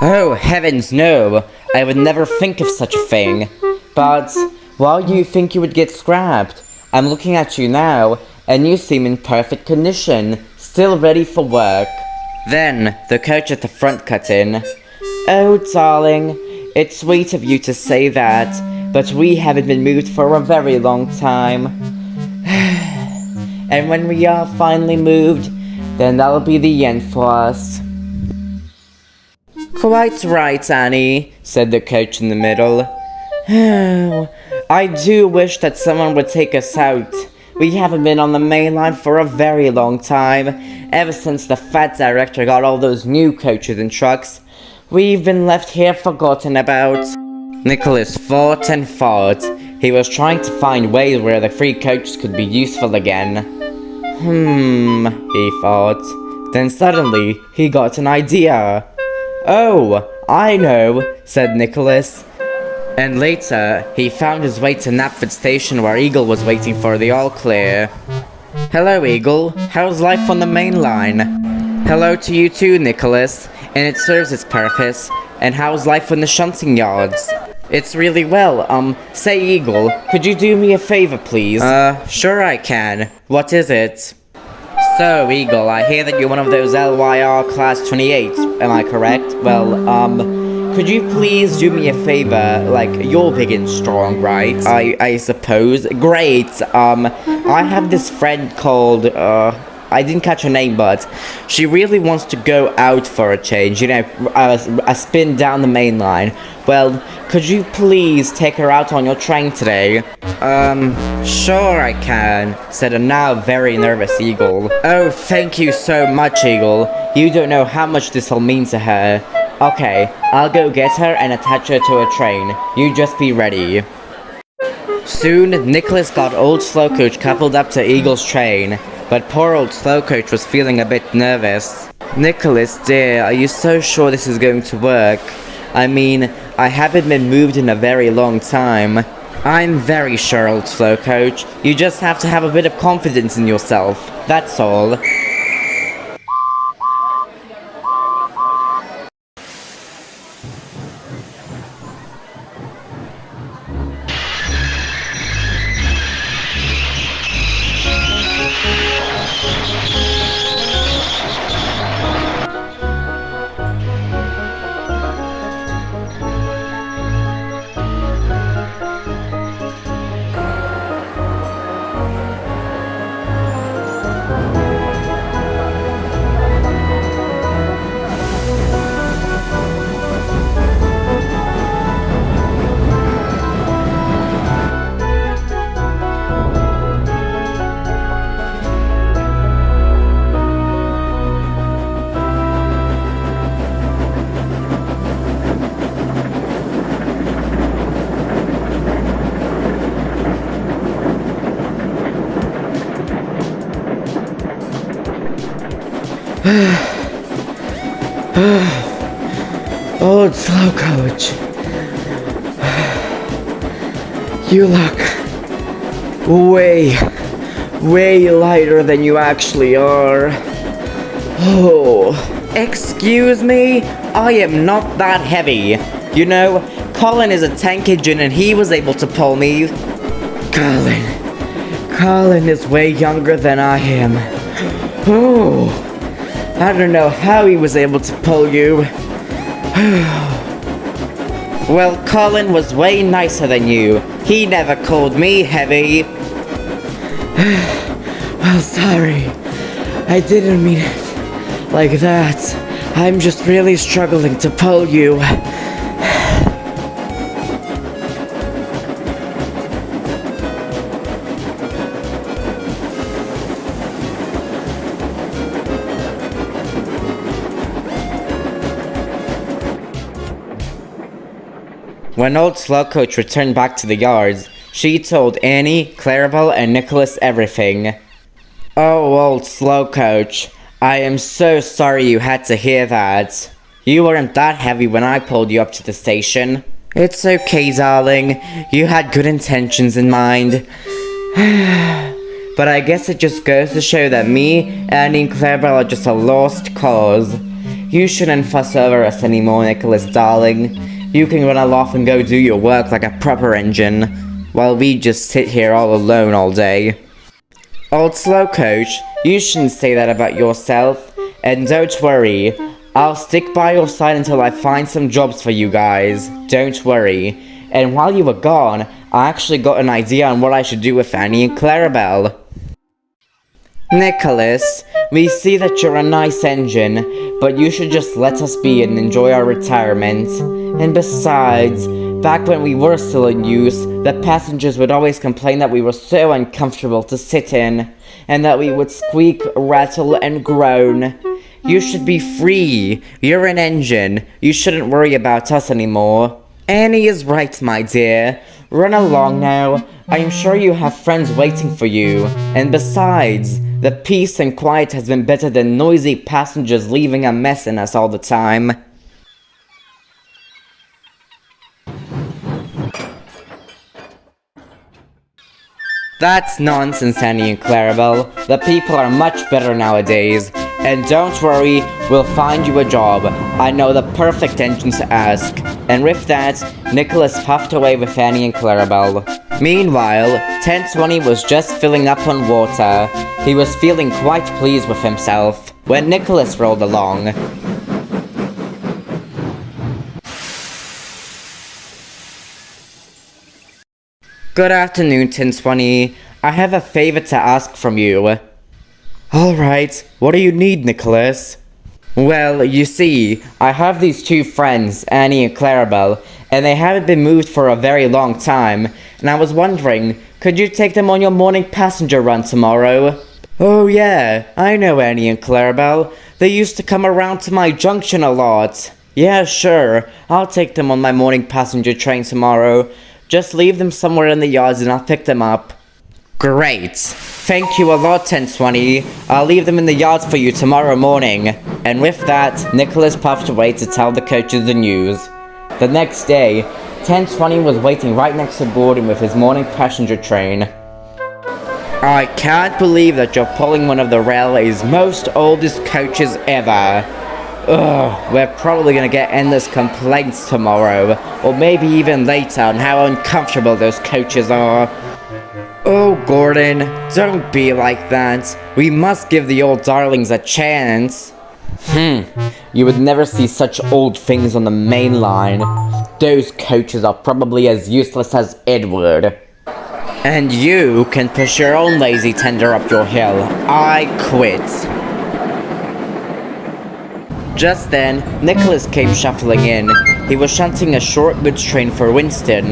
Oh, heavens no! I would never think of such a thing. But, why do you think you would get scrapped? I'm looking at you now, and you seem in perfect condition, still ready for work. Then, the coach at the front cut in. Oh, darling, it's sweet of you to say that, but we haven't been moved for a very long time. And when we are finally moved, then that'll be the end for us. Quite right, Annie, said the coach in the middle. Oh, I do wish that someone would take us out. We haven't been on the main line for a very long time, ever since the fat director got all those new coaches and trucks. We've been left here forgotten about. Nicholas thought and thought. He was trying to find ways where the free coaches could be useful again. He thought. Then suddenly, he got an idea. Oh, I know, said Nicholas. And later, he found his way to Knapford Station where Eagle was waiting for the all-clear. Hello, Eagle. How's life on the main line? Hello to you too, Nicholas. And it serves its purpose. And how's life in the shunting yards? It's really well. Say, Eagle, could you do me a favor, please? Sure I can. What is it? So, Eagle, I hear that you're one of those LYR Class 28, am I correct? Well, could you please do me a favor? Like, you're big and strong, right? I suppose. Great. I have this friend called, I didn't catch her name, but she really wants to go out for a change, a spin down the main line. Well, could you please take her out on your train today? Sure I can, said a now very nervous Eagle. Oh, thank you so much, Eagle. You don't know how much this will mean to her. Okay, I'll go get her and attach her to a train. You just be ready. Soon, Nicholas got old Slowcoach coupled up to Eagle's train, but poor old Slowcoach was feeling a bit nervous. Nicholas, dear, are you so sure this is going to work? I mean, I haven't been moved in a very long time. I'm very sure, old Slowcoach. You just have to have a bit of confidence in yourself. That's all. Old Slowcoach. You look way lighter than you actually are. Oh, excuse me? I am not that heavy. You know, Colin is a tank engine and he was able to pull me. Colin is way younger than I am. Oh, I don't know how he was able to pull you. Well, Colin was way nicer than you. He never called me heavy. Well, sorry. I didn't mean it like that. I'm just really struggling to pull you. When old Slowcoach returned back to the yards, she told Annie, Clarabelle, and Nicholas everything. Oh, old Slowcoach, I am so sorry you had to hear that. You weren't that heavy when I pulled you up to the station. It's okay, darling. You had good intentions in mind. But I guess it just goes to show that me, Annie, and Clarabelle are just a lost cause. You shouldn't fuss over us anymore, Nicholas, darling. You can run off and go do your work like a proper engine, while we just sit here all alone all day. Old Slowcoach, you shouldn't say that about yourself, and don't worry, I'll stick by your side until I find some jobs for you guys, don't worry. And while you were gone, I actually got an idea on what I should do with Annie and Clarabelle. Nicholas, we see that you're a nice engine, but you should just let us be and enjoy our retirement. And besides, back when we were still in use, the passengers would always complain that we were so uncomfortable to sit in, and that we would squeak, rattle, and groan. You should be free. You're an engine. You shouldn't worry about us anymore. Annie is right, my dear. Run along now. I am sure you have friends waiting for you. And besides, the peace and quiet has been better than noisy passengers leaving a mess in us all the time. That's nonsense, Annie and Clarabelle. The people are much better nowadays. And don't worry, we'll find you a job. I know the perfect engine to ask. And with that, Nicholas puffed away with Annie and Clarabelle. Meanwhile, 1020 was just filling up on water. He was feeling quite pleased with himself when Nicholas rolled along. Good afternoon, 1020. I have a favor to ask from you. Alright, what do you need, Nicholas? Well, you see, I have these two friends, Annie and Clarabelle, and they haven't been moved for a very long time, and I was wondering, could you take them on your morning passenger run tomorrow? Oh yeah, I know Annie and Clarabelle. They used to come around to my junction a lot. Yeah, sure, I'll take them on my morning passenger train tomorrow. Just leave them somewhere in the yards and I'll pick them up. Great. Thank you a lot, 1020. I'll leave them in the yards for you tomorrow morning. And with that, Nicholas puffed away to tell the coaches the news. The next day, 1020 was waiting right next to Gordon with his morning passenger train. I can't believe that you're pulling one of the railway's most oldest coaches ever. Ugh, we're probably gonna get endless complaints tomorrow, or maybe even later on how uncomfortable those coaches are. Oh, Gordon, don't be like that. We must give the old darlings a chance. You would never see such old things on the main line. Those coaches are probably as useless as Edward. And you can push your own lazy tender up your hill. I quit. Just then, Nicholas came shuffling in. He was shunting a short goods train for Winston.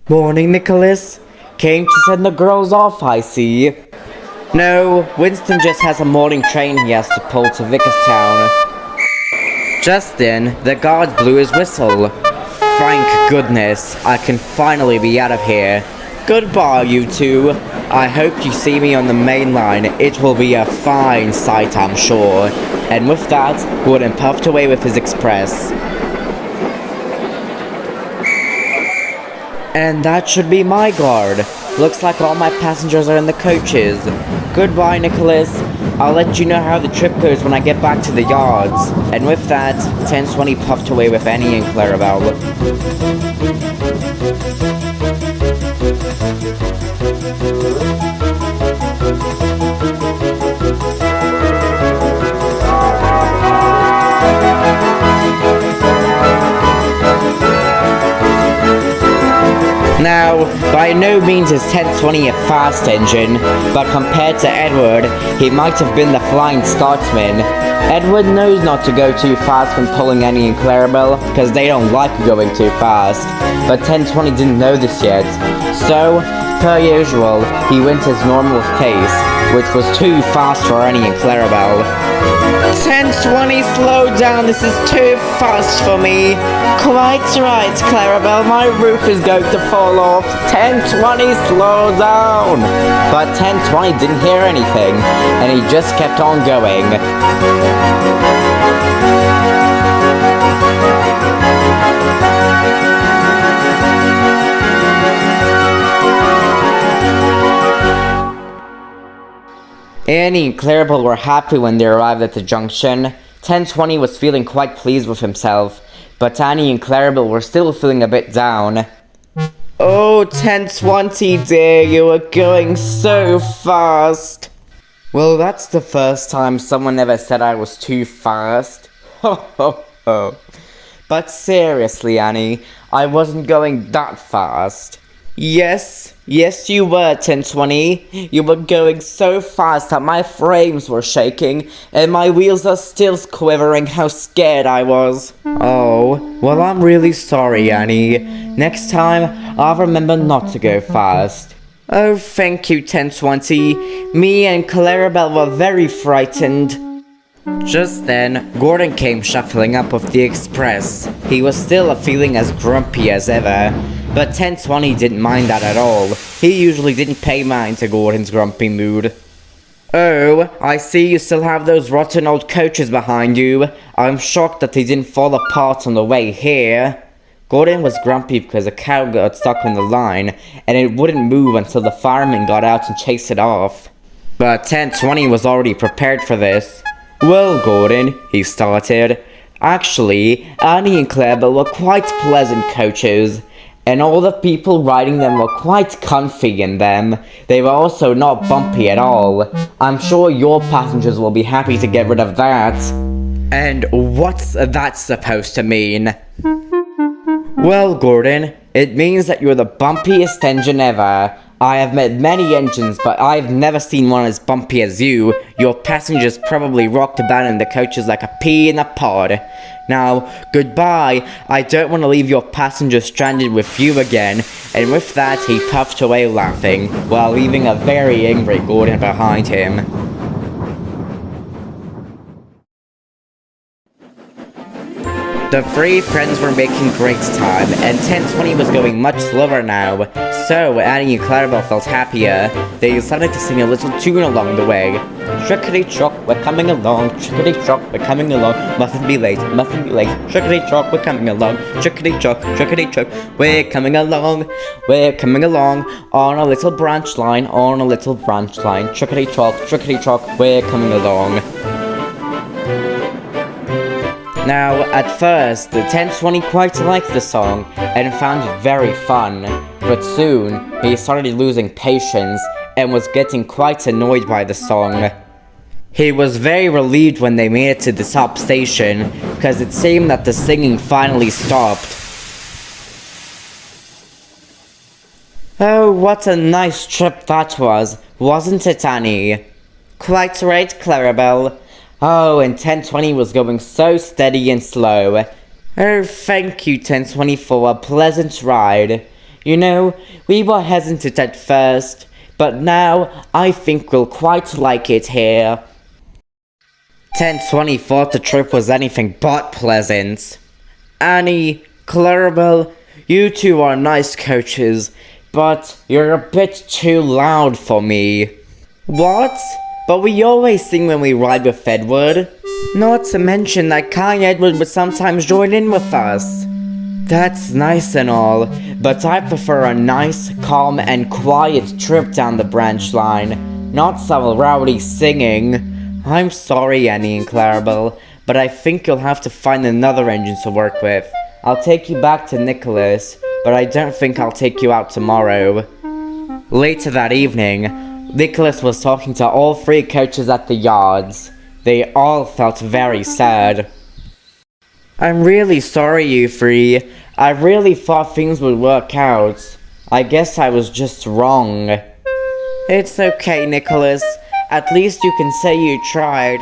Morning, Nicholas. Came to send the girls off, I see. No, Winston just has a morning train he has to pull to Vickerstown. Just then, the guard blew his whistle. Thank goodness, I can finally be out of here. Goodbye, you two. I hope you see me on the main line. It will be a fine sight, I'm sure. And with that, Gordon puffed away with his express. And that should be my guard. Looks like all my passengers are in the coaches. Goodbye, Nicholas. I'll let you know how the trip goes when I get back to the yards. And with that, 1020 puffed away with Annie and Clarabelle. Now, by no means is 1020 a fast engine, but compared to Edward, he might have been the Flying Scotsman. Edward knows not to go too fast when pulling Annie and Clarabelle, because they don't like going too fast. But 1020 didn't know this yet. So, per usual, he went his normal pace, which was too fast for Annie and Clarabelle. 1020, slow down, this is too fast for me. Quite right, Clarabelle, my roof is going to fall off. 1020, slow down. But 1020 didn't hear anything, and he just kept on going. Annie and Clarabelle were happy when they arrived at the junction. 1020 was feeling quite pleased with himself, but Annie and Clarabelle were still feeling a bit down. Oh, 1020 dear, you were going so fast. Well, that's the first time someone ever said I was too fast. Ho ho ho. But seriously, Annie, I wasn't going that fast. Yes, you were, 1020. You were going so fast that my frames were shaking, and my wheels are still quivering how scared I was. Oh, well, I'm really sorry, Annie. Next time, I'll remember not to go fast. Oh, thank you, 1020. Me and Clarabelle were very frightened. Just then, Gordon came shuffling up with the express. He was still feeling as grumpy as ever. But 1020 didn't mind that at all. He usually didn't pay mind to Gordon's grumpy mood. Oh, I see you still have those rotten old coaches behind you. I'm shocked that they didn't fall apart on the way here. Gordon was grumpy because a cow got stuck on the line, and it wouldn't move until the fireman got out and chased it off. But 1020 was already prepared for this. Well, Gordon, he started. Actually, Annie and Clarabelle were quite pleasant coaches. And all the people riding them were quite comfy in them. They were also not bumpy at all. I'm sure your passengers will be happy to get rid of that. And what's that supposed to mean? Well, Gordon, It means that you're the bumpiest engine ever. I have met many engines, but I've never seen one as bumpy as you. Your passengers probably rocked about in the coaches like a pea in a pod. Now, goodbye. I don't want to leave your passengers stranded with you again. And with that, he puffed away laughing, while leaving a very angry Gordon behind him. The three friends were making great time, and 10:20 was going much slower now. So, Annie and Clarabelle felt happier. They decided to sing a little tune along the way. Chickadee-chock, we're coming along. Chickadee-chock, we're coming along. Mustn't be late, mustn't be late. Chickadee-chock, we're coming along. Chickadee-chock, chickadee-chock, we're coming along. We're coming along on a little branch line, on a little branch line. Chickadee-chock, we're coming along. Now, at first, the 10:20 quite liked the song and found it very fun, but soon he started losing patience and was getting quite annoyed by the song. He was very relieved when they made it to the top station, because it seemed that the singing finally stopped. Oh, what a nice trip that was, wasn't it, Annie? Quite right, Clarabelle. Oh, and 10:20 was going so steady and slow. Oh, thank you, 10:20, for a pleasant ride. You know, we were hesitant at first, but now I think we'll quite like it here. 10:20 thought the trip was anything but pleasant. Annie, Clarabelle, you two are nice coaches, but you're a bit too loud for me. What? But we always sing when we ride with Edward. Not to mention that Kai Edward would sometimes join in with us. That's nice and all, but I prefer a nice, calm, and quiet trip down the branch line, not some rowdy singing. I'm sorry, Annie and Clarabelle, but I think you'll have to find another engine to work with. I'll take you back to Nicholas, but I don't think I'll take you out tomorrow. Later that evening, Nicholas was talking to all three coaches at the yards. They all felt very sad. I'm really sorry, you three. I really thought things would work out. I guess I was just wrong. It's okay, Nicholas. At least you can say you tried.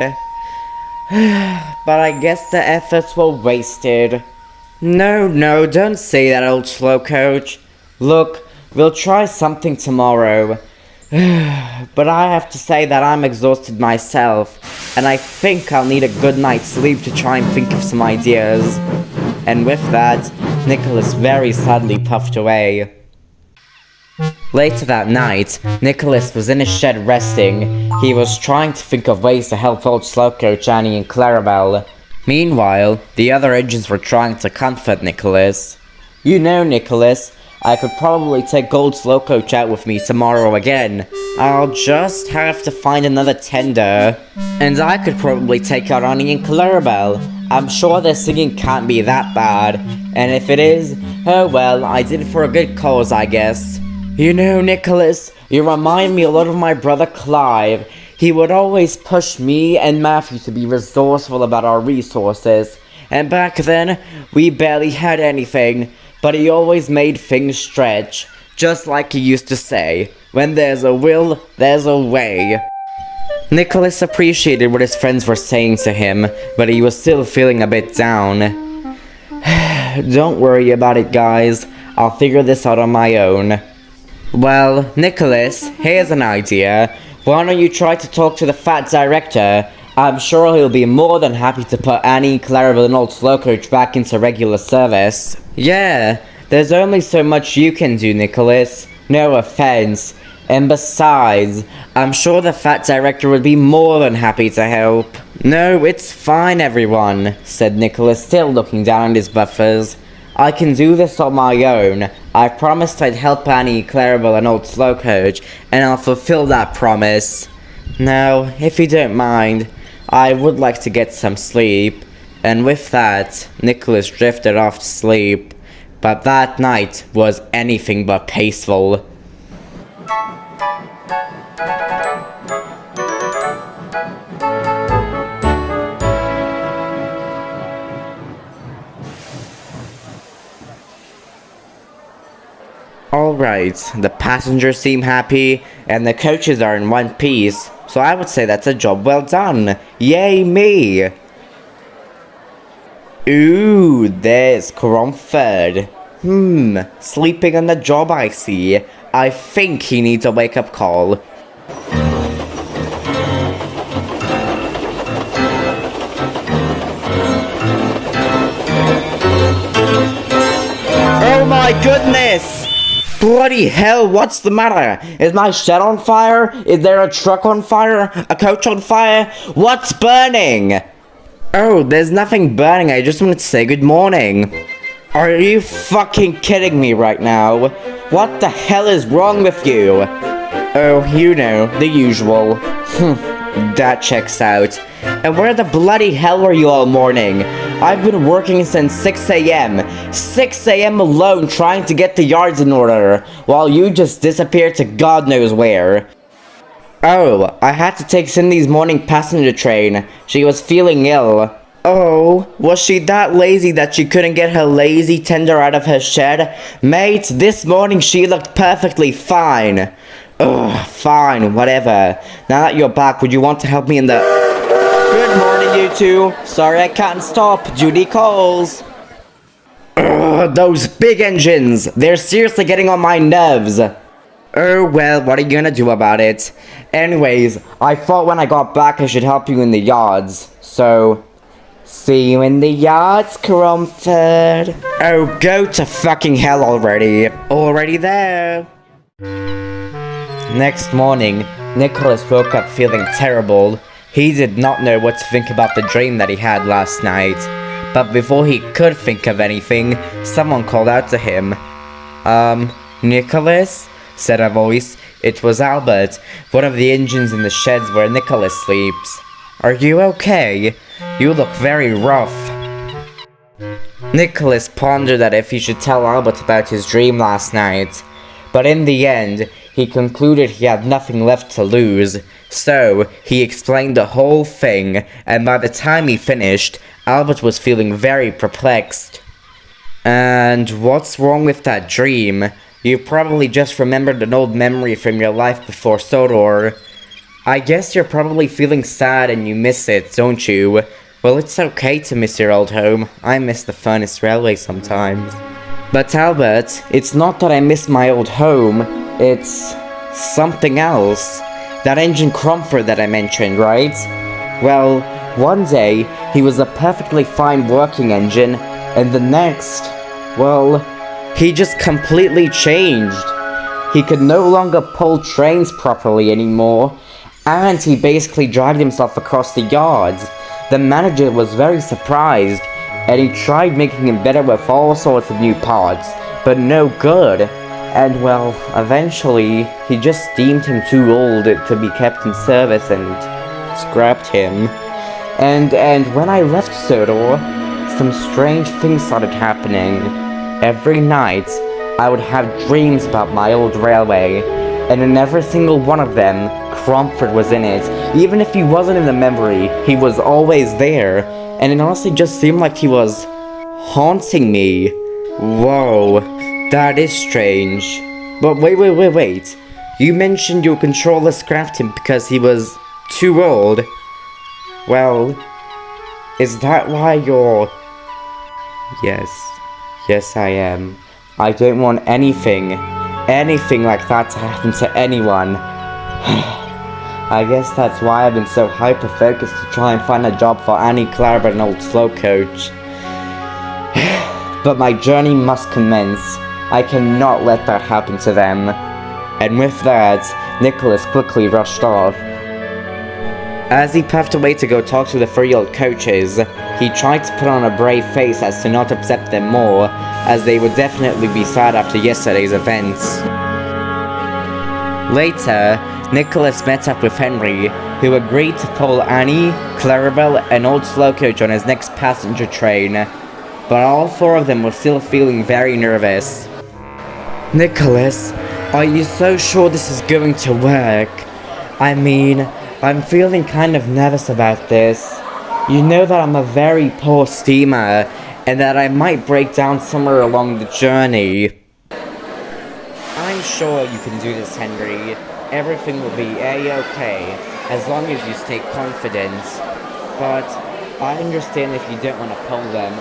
But I guess the efforts were wasted. No, don't say that, old slow coach. Look, we'll try something tomorrow. But I have to say that I'm exhausted myself, and I think I'll need a good night's sleep to try and think of some ideas. And with that, Nicholas very sadly puffed away. Later that night, Nicholas was in his shed resting. He was trying to think of ways to help old Slowcoach, Annie, and Clarabelle. Meanwhile, the other agents were trying to comfort Nicholas. You know, Nicholas, I could probably take Old Slowcoach out with me tomorrow again. I'll just have to find another tender. And I could probably take out Annie and Clarabelle. I'm sure their singing can't be that bad. And if it is, oh well, I did it for a good cause, I guess. You know, Nicholas, you remind me a lot of my brother Clive. He would always push me and Matthew to be resourceful about our resources. And back then, we barely had anything. But he always made things stretch. Just like he used to say, when there's a will, there's a way. Nicholas appreciated what his friends were saying to him, but he was still feeling a bit down. Don't worry about it, guys. I'll figure this out on my own. Well, Nicholas, here's an idea. Why don't you try to talk to the fat director? I'm sure he'll be more than happy to put Annie, Clarabelle, and Old Slowcoach back into regular service. Yeah, there's only so much you can do, Nicholas. No offense. And besides, I'm sure the fat director would be more than happy to help. No, it's fine, everyone, said Nicholas, still looking down at his buffers. I can do this on my own. I promised I'd help Annie, Clarabelle, and Old Slowcoach, and I'll fulfill that promise. Now, if you don't mind, I would like to get some sleep. And with that, Nicholas drifted off to sleep. But that night was anything but peaceful. Alright, the passengers seem happy, and the coaches are in one piece, so I would say that's a job well done. Yay me! Ooh, there's Cromford. Sleeping on the job I see. I think he needs a wake-up call. Oh my goodness! Bloody hell, what's the matter? Is my shed on fire? Is there a truck on fire? A coach on fire? What's burning? Oh, there's nothing burning, I just wanted to say good morning. Are you fucking kidding me right now? What the hell is wrong with you? Oh, you know, the usual. That checks out. And where the bloody hell were you all morning? I've been working since 6 a.m. 6 a.m. alone trying to get the yards in order, while you just disappeared to God knows where. Oh, I had to take Cindy's morning passenger train. She was feeling ill. Oh, was she that lazy that she couldn't get her lazy tender out of her shed? Mate, this morning she looked perfectly fine. Ugh, fine, whatever. Now that you're back, would you want to help me in the... Good morning, you two. Sorry I can't stop. Judy calls. Ugh, those big engines. They're seriously getting on my nerves. Oh, well, what are you gonna do about it? Anyways, I thought when I got back I should help you in the yards. So... see you in the yards, Cromford. Oh, go to fucking hell already. Already there. Next morning, Nicholas woke up feeling terrible. He did not know what to think about the dream that he had last night. But before he could think of anything, someone called out to him. Nicholas? Said a voice. It was Albert, one of the engines in the sheds where Nicholas sleeps. Are you okay? You look very rough. Nicholas pondered that if he should tell Albert about his dream last night. But in the end, he concluded he had nothing left to lose. So, he explained the whole thing, and by the time he finished, Albert was feeling very perplexed. And what's wrong with that dream? You probably just remembered an old memory from your life before Sodor. I guess you're probably feeling sad and you miss it, don't you? Well, it's okay to miss your old home. I miss the Furnace Railway sometimes. But Albert, it's not that I miss my old home, it's something else. That engine Cromford that I mentioned, right? Well, one day, he was a perfectly fine working engine, and the next, well, he just completely changed. He could no longer pull trains properly anymore, and he basically dragged himself across the yards. The manager was very surprised, and he tried making him better with all sorts of new parts, but no good. And well, eventually, he just deemed him too old to be kept in service and scrapped him. And when I left Sodor, some strange things started happening. Every night, I would have dreams about my old railway, and in every single one of them, Cromford was in it. Even if he wasn't in the memory, he was always there, and it honestly just seemed like he was haunting me. Whoa, that is strange. But wait. You mentioned your controller scrapped him because he was too old. Well, is that why you're... Yes, I am. I don't want anything like that to happen to anyone. I guess that's why I've been so hyper-focused to try and find a job for Annie, Clara, and old Slow Coach. But my journey must commence. I cannot let that happen to them. And with that, Nicholas quickly rushed off. As he puffed away to go talk to the 3 old coaches, he tried to put on a brave face as to not upset them more, as they would definitely be sad after yesterday's events. Later, Nicholas met up with Henry, who agreed to pull Annie, Clarabelle, and old Slow Coach on his next passenger train, but all 4 of them were still feeling very nervous. Nicholas, are you so sure this is going to work? I mean, I'm feeling kind of nervous about this. You know that I'm a very poor steamer, and that I might break down somewhere along the journey. I I'm sure you can do this, Henry. Everything will be a-okay, as long as you stay confident. But I understand if you don't want to pull them.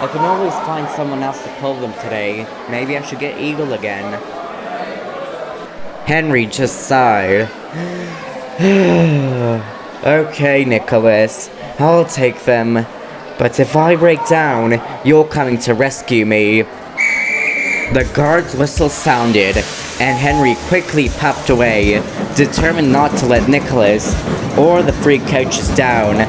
I can always find someone else to pull them today. Maybe I should get Eagle again. Henry just sighed. Okay, Nicholas, I'll take them. But if I break down, you're coming to rescue me. The guard's whistle sounded, and Henry quickly puffed away, determined not to let Nicholas or the three coaches down.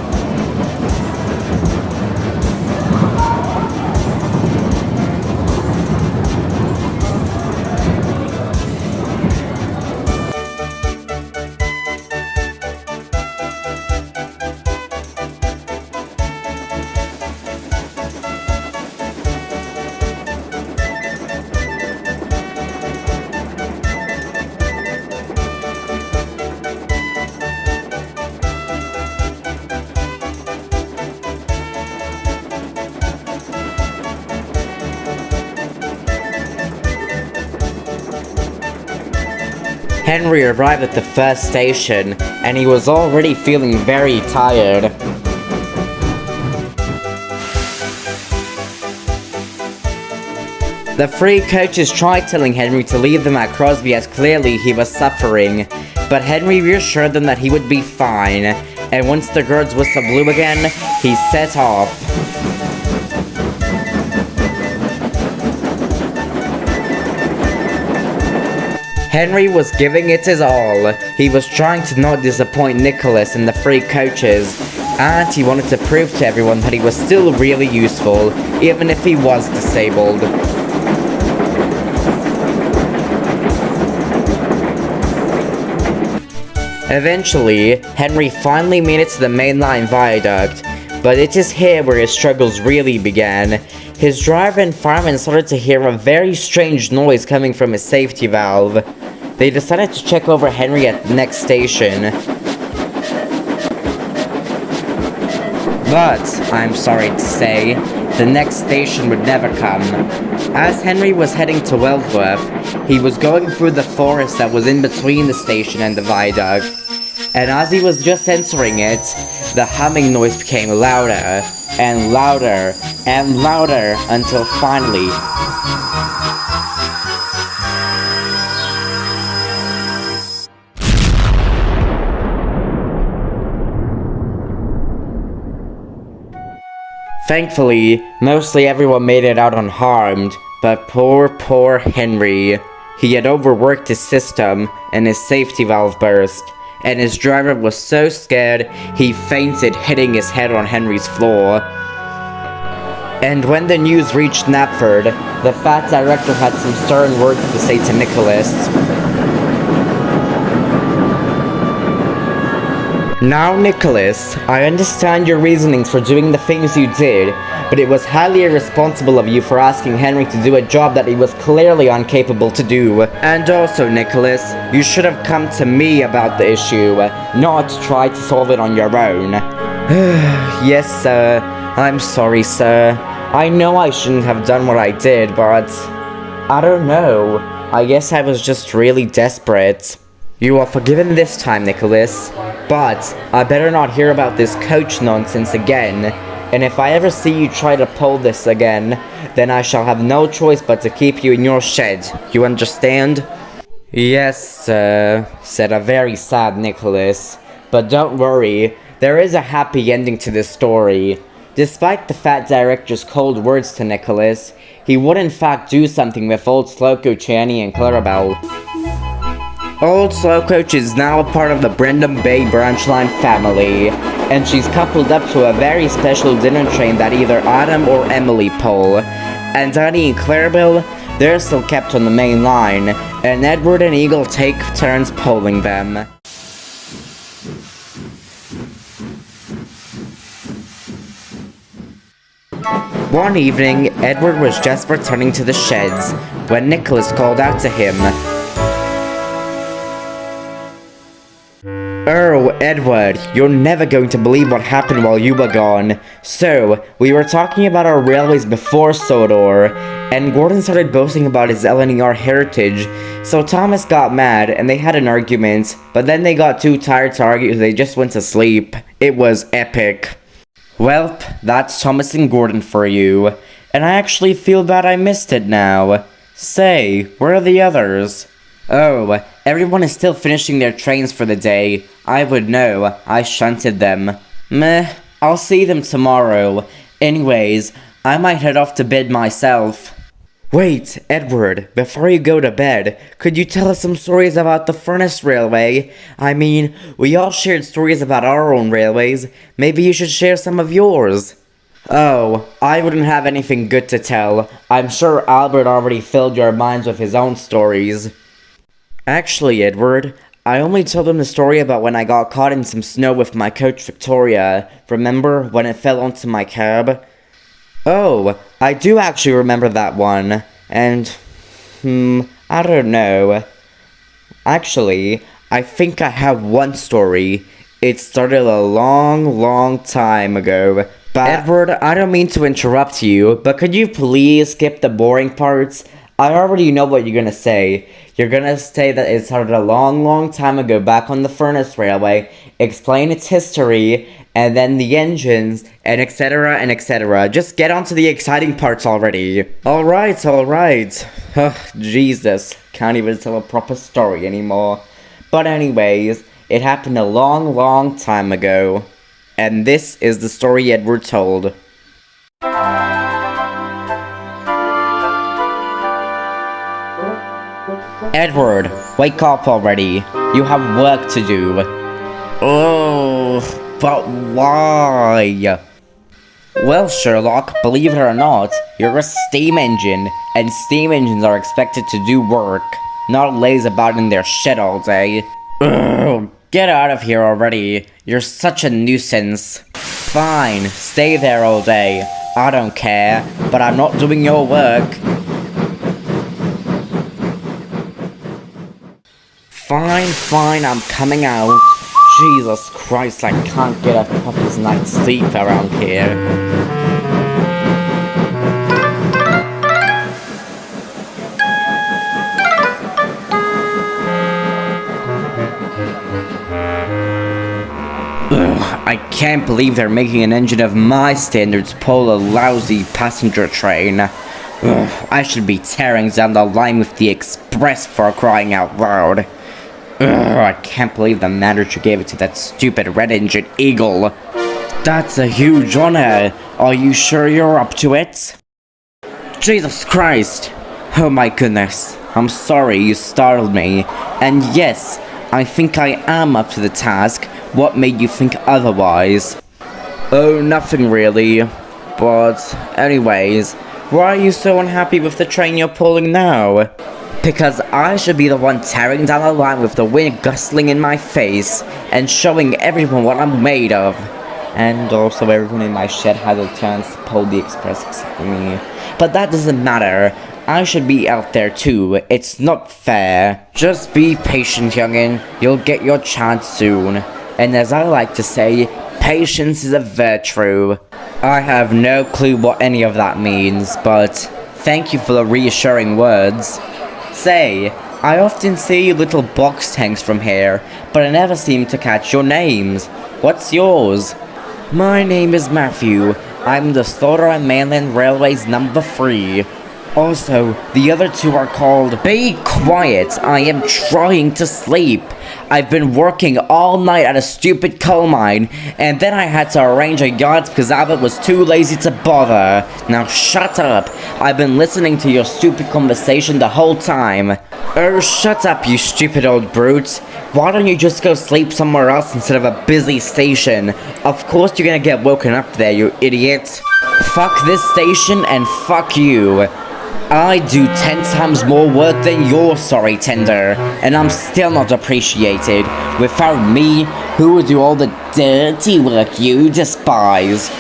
Henry arrived at the first station, and he was already feeling very tired. The three coaches tried telling Henry to leave them at Crosby as clearly he was suffering, but Henry reassured them that he would be fine, and once the guard's whistle blew again, he set off. Henry was giving it his all. He was trying to not disappoint Nicholas and the three coaches, and he wanted to prove to everyone that he was still really useful, even if he was disabled. Eventually, Henry finally made it to the mainline viaduct, but it is here where his struggles really began. His driver and fireman started to hear a very strange noise coming from his safety valve. They decided to check over Henry at the next station. But, I'm sorry to say, the next station would never come. As Henry was heading to Wellsworth, he was going through the forest that was in between the station and the viaduct. And as he was just entering it, the humming noise became louder, and louder, and louder, until finally... Thankfully, mostly everyone made it out unharmed, but poor Henry. He had overworked his system, and his safety valve burst, and his driver was so scared he fainted, hitting his head on Henry's floor. And when the news reached Knapford, the fat director had some stern words to say to Nicholas. Now, Nicholas, I understand your reasonings for doing the things you did, but it was highly irresponsible of you for asking Henry to do a job that he was clearly incapable to do. And also, Nicholas, you should have come to me about the issue, not try to solve it on your own. Yes, sir. I'm sorry, sir. I know I shouldn't have done what I did, but... I don't know. I guess I was just really desperate. You are forgiven this time, Nicholas, but I better not hear about this coach nonsense again, and if I ever see you try to pull this again, then I shall have no choice but to keep you in your shed, you understand? Yes, sir, said a very sad Nicholas, but don't worry, there is a happy ending to this story. Despite the fat director's cold words to Nicholas, he would in fact do something with old Slowcoach Annie and Clarabelle. Old Slowcoach is now a part of the Brendam Bay Branch Line family, and she's coupled up to a very special dinner train that either Adam or Emily pull. And Annie and Clarabelle, they're still kept on the main line, and Edward and Eagle take turns pulling them. One evening, Edward was just returning to the sheds when Nicholas called out to him. Oh, Edward, you're never going to believe what happened while you were gone. So, we were talking about our railways before Sodor, and Gordon started boasting about his LNER heritage, so Thomas got mad and they had an argument, but then they got too tired to argue so they just went to sleep. It was epic. Welp, that's Thomas and Gordon for you, and I actually feel bad I missed it now. Say, where are the others? Oh, everyone is still finishing their trains for the day. I would know, I shunted them. Meh, I'll see them tomorrow. Anyways, I might head off to bed myself. Wait, Edward, before you go to bed, could you tell us some stories about the Furnace Railway? I mean, we all shared stories about our own railways. Maybe you should share some of yours. Oh, I wouldn't have anything good to tell. I'm sure Albert already filled your minds with his own stories. Actually, Edward, I only told him the story about when I got caught in some snow with my coach Victoria. Remember when it fell onto my cab? Oh, I do actually remember that one. And, I don't know. Actually, I think I have one story. It started a long time ago. But Edward, I don't mean to interrupt you, but could you please skip the boring parts? I already know what you're gonna say. You're gonna say that it started a long time ago back on the Furnace Railway, explain its history, and then the engines, and etc. Just get on to the exciting parts already. Alright. Ugh, Jesus, can't even tell a proper story anymore. But anyways, it happened a long time ago. And this is the story Edward told. Edward, wake up already. You have work to do. Oh, but why? Well, Sherlock, believe it or not, you're a steam engine, and steam engines are expected to do work, not laze about in their shed all day. Ugh, get out of here already. You're such a nuisance. Fine, stay there all day. I don't care, but I'm not doing your work. Fine, I'm coming out. Jesus Christ, I can't get a proper night's sleep around here. Ugh, I can't believe they're making an engine of my standards pull a lousy passenger train. Ugh, I should be tearing down the line with the express for crying out loud. Ugh, I can't believe the manager gave it to that stupid red-engine eagle. That's a huge honor. Are you sure you're up to it? Jesus Christ! Oh my goodness. I'm sorry you startled me. And yes, I think I am up to the task. What made you think otherwise? Oh, nothing really. But, anyways, why are you so unhappy with the train you're pulling now? Because I should be the one tearing down the line with the wind gustling in my face and showing everyone what I'm made of. And also everyone in my shed has a chance to pull the express except for me. But that doesn't matter. I should be out there too. It's not fair. Just be patient, youngin'. You'll get your chance soon. And as I like to say, patience is a virtue. I have no clue what any of that means, but thank you for the reassuring words. Say, I often see little box tanks from here, but I never seem to catch your names. What's yours? My name is Matthew. I'm the Sodor Mainland Railway's number 3. Also, the other two are called... Be quiet! I am trying to sleep. I've been working all night at a stupid coal mine, and then I had to arrange a yard because Albert was too lazy to bother. Now shut up. I've been listening to your stupid conversation the whole time. Oh, shut up, you stupid old brute. Why don't you just go sleep somewhere else instead of a busy station? Of course you're gonna get woken up there, you idiot. Fuck this station and fuck you. I do 10 times more work than your sorry tender, and I'm still not appreciated. Without me, who would do all the dirty work you despise?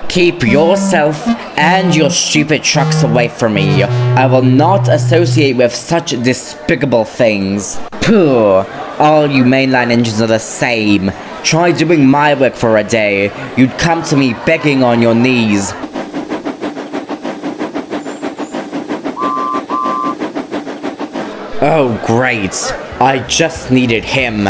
Keep yourself and your stupid trucks away from me. I will not associate with such despicable things. Pooh. All you mainline engines are the same. Try doing my work for a day. You'd come to me begging on your knees. Oh, great. I just needed him.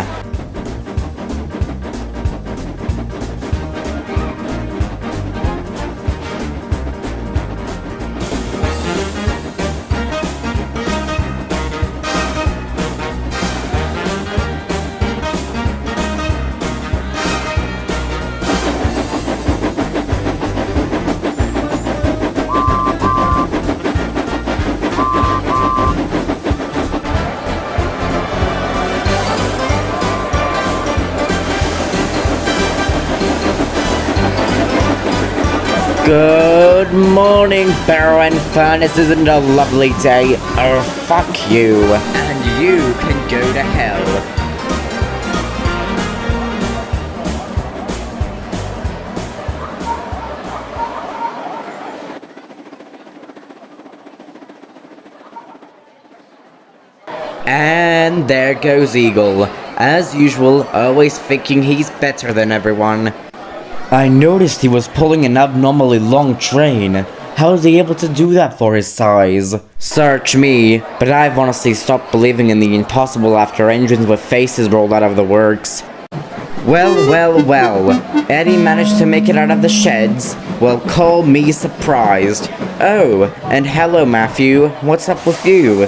Good morning, Baron Furnace. Isn't it a lovely day? Oh, fuck you. And you can go to hell. And there goes Eagle. As usual, always thinking he's better than everyone. I noticed he was pulling an abnormally long train. How is he able to do that for his size? Search me, but I've honestly stopped believing in the impossible after engines with faces rolled out of the works. Well, Eddie managed to make it out of the sheds? Well, call me surprised. Oh, and hello Matthew, what's up with you?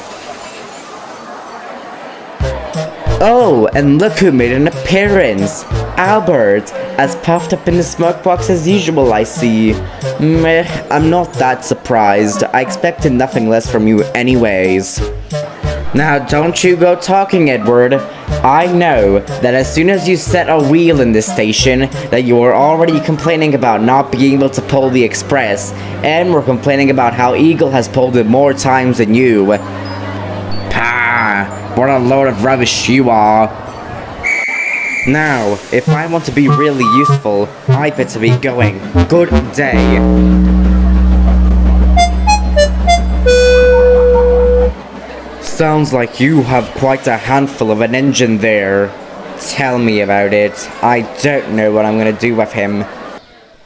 Oh, and look who made an appearance! Albert! As puffed up in the smoke box as usual, I see. Meh, I'm not that surprised. I expected nothing less from you anyways. Now don't you go talking, Edward. I know that as soon as you set a wheel in this station, that you were already complaining about not being able to pull the express, and were complaining about how Eagle has pulled it more times than you. Pah! What a load of rubbish you are. Now, if I want to be really useful, I better be going. Good day. Sounds like you have quite a handful of an engine there. Tell me about it. I don't know what I'm gonna do with him.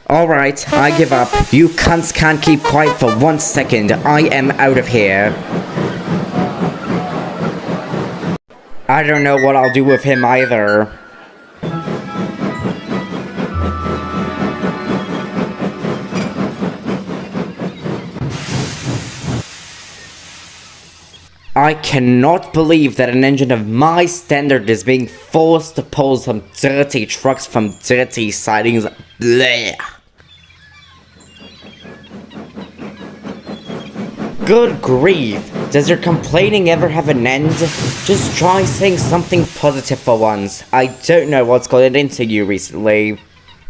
Alright, I give up. You cunts can't keep quiet for 1 second. I am out of here. I don't know what I'll do with him either. I cannot believe that an engine of my standard is being forced to pull some dirty trucks from dirty sidings. Blech. Good grief! Does your complaining ever have an end? Just try saying something positive for once. I don't know what's gotten into you recently.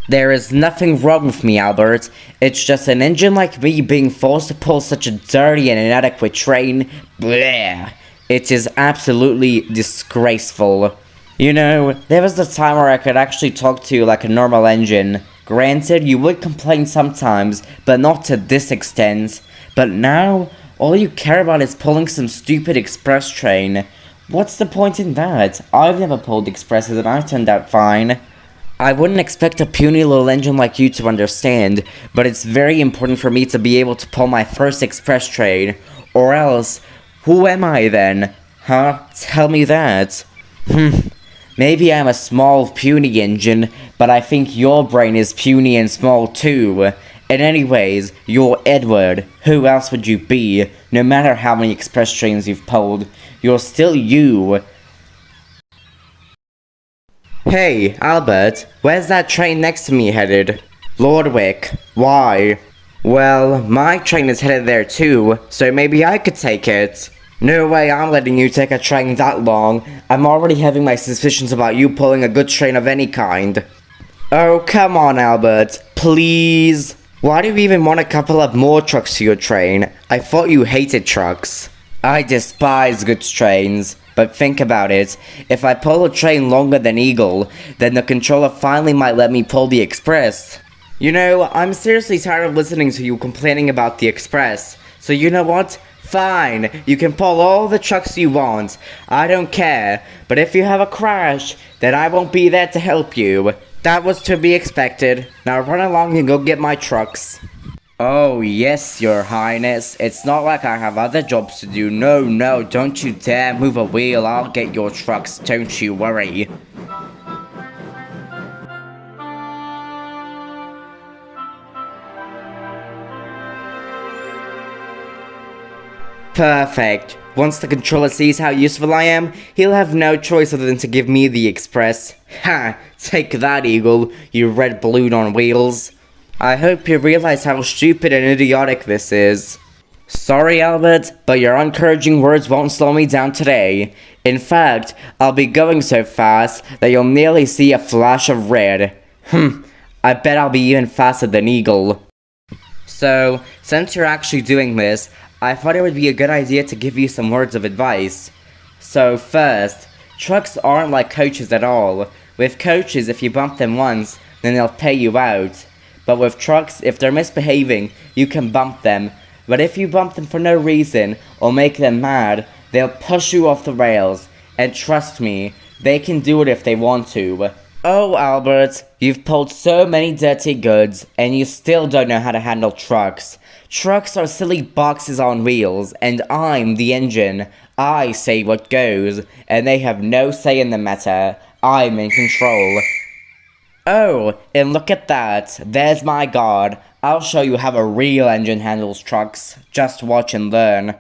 There is nothing wrong with me, Albert. It's just an engine like me being forced to pull such a dirty and inadequate train. Bleh. It is absolutely disgraceful. You know, there was the time where I could actually talk to you like a normal engine. Granted, you would complain sometimes, but not to this extent. But now, all you care about is pulling some stupid express train. What's the point in that? I've never pulled expresses and I turned out fine. I wouldn't expect a puny little engine like you to understand, but it's very important for me to be able to pull my first express train. Or else, who am I then? Huh? Tell me that. Maybe I'm a small, puny engine, but I think your brain is puny and small too. And anyways, you're Edward. Who else would you be? No matter how many express trains you've pulled, you're still you. Hey, Albert, where's that train next to me headed? Lordwick. Why? Well, my train is headed there too, so maybe I could take it. No way I'm letting you take a train that long. I'm already having my suspicions about you pulling a good train of any kind. Oh, come on, Albert. Please. Why do you even want a couple of more trucks to your train? I thought you hated trucks. I despise goods trains. But think about it. If I pull a train longer than Eagle, then the controller finally might let me pull the Express. You know, I'm seriously tired of listening to you complaining about the Express. So you know what? Fine, you can pull all the trucks you want. I don't care. But if you have a crash, then I won't be there to help you. That was to be expected. Now run along and go get my trucks. Oh, yes, Your Highness. It's not like I have other jobs to do. No, don't you dare move a wheel. I'll get your trucks, don't you worry. Perfect. Once the controller sees how useful I am, he'll have no choice other than to give me the express. Ha! Take that, Eagle, you red balloon on wheels. I hope you realize how stupid and idiotic this is. Sorry, Albert, but your encouraging words won't slow me down today. In fact, I'll be going so fast that you'll nearly see a flash of red. I bet I'll be even faster than Eagle. So, since you're actually doing this, I thought it would be a good idea to give you some words of advice. So first, trucks aren't like coaches at all. With coaches, if you bump them once, then they'll pay you out. But with trucks, if they're misbehaving, you can bump them. But if you bump them for no reason, or make them mad, they'll push you off the rails. And trust me, they can do it if they want to. Oh, Albert, you've pulled so many dirty goods, and you still don't know how to handle trucks. Trucks are silly boxes on wheels, and I'm the engine. I say what goes, and they have no say in the matter. I'm in control. Oh, and look at that. There's my guard. I'll show you how a real engine handles trucks. Just watch and learn.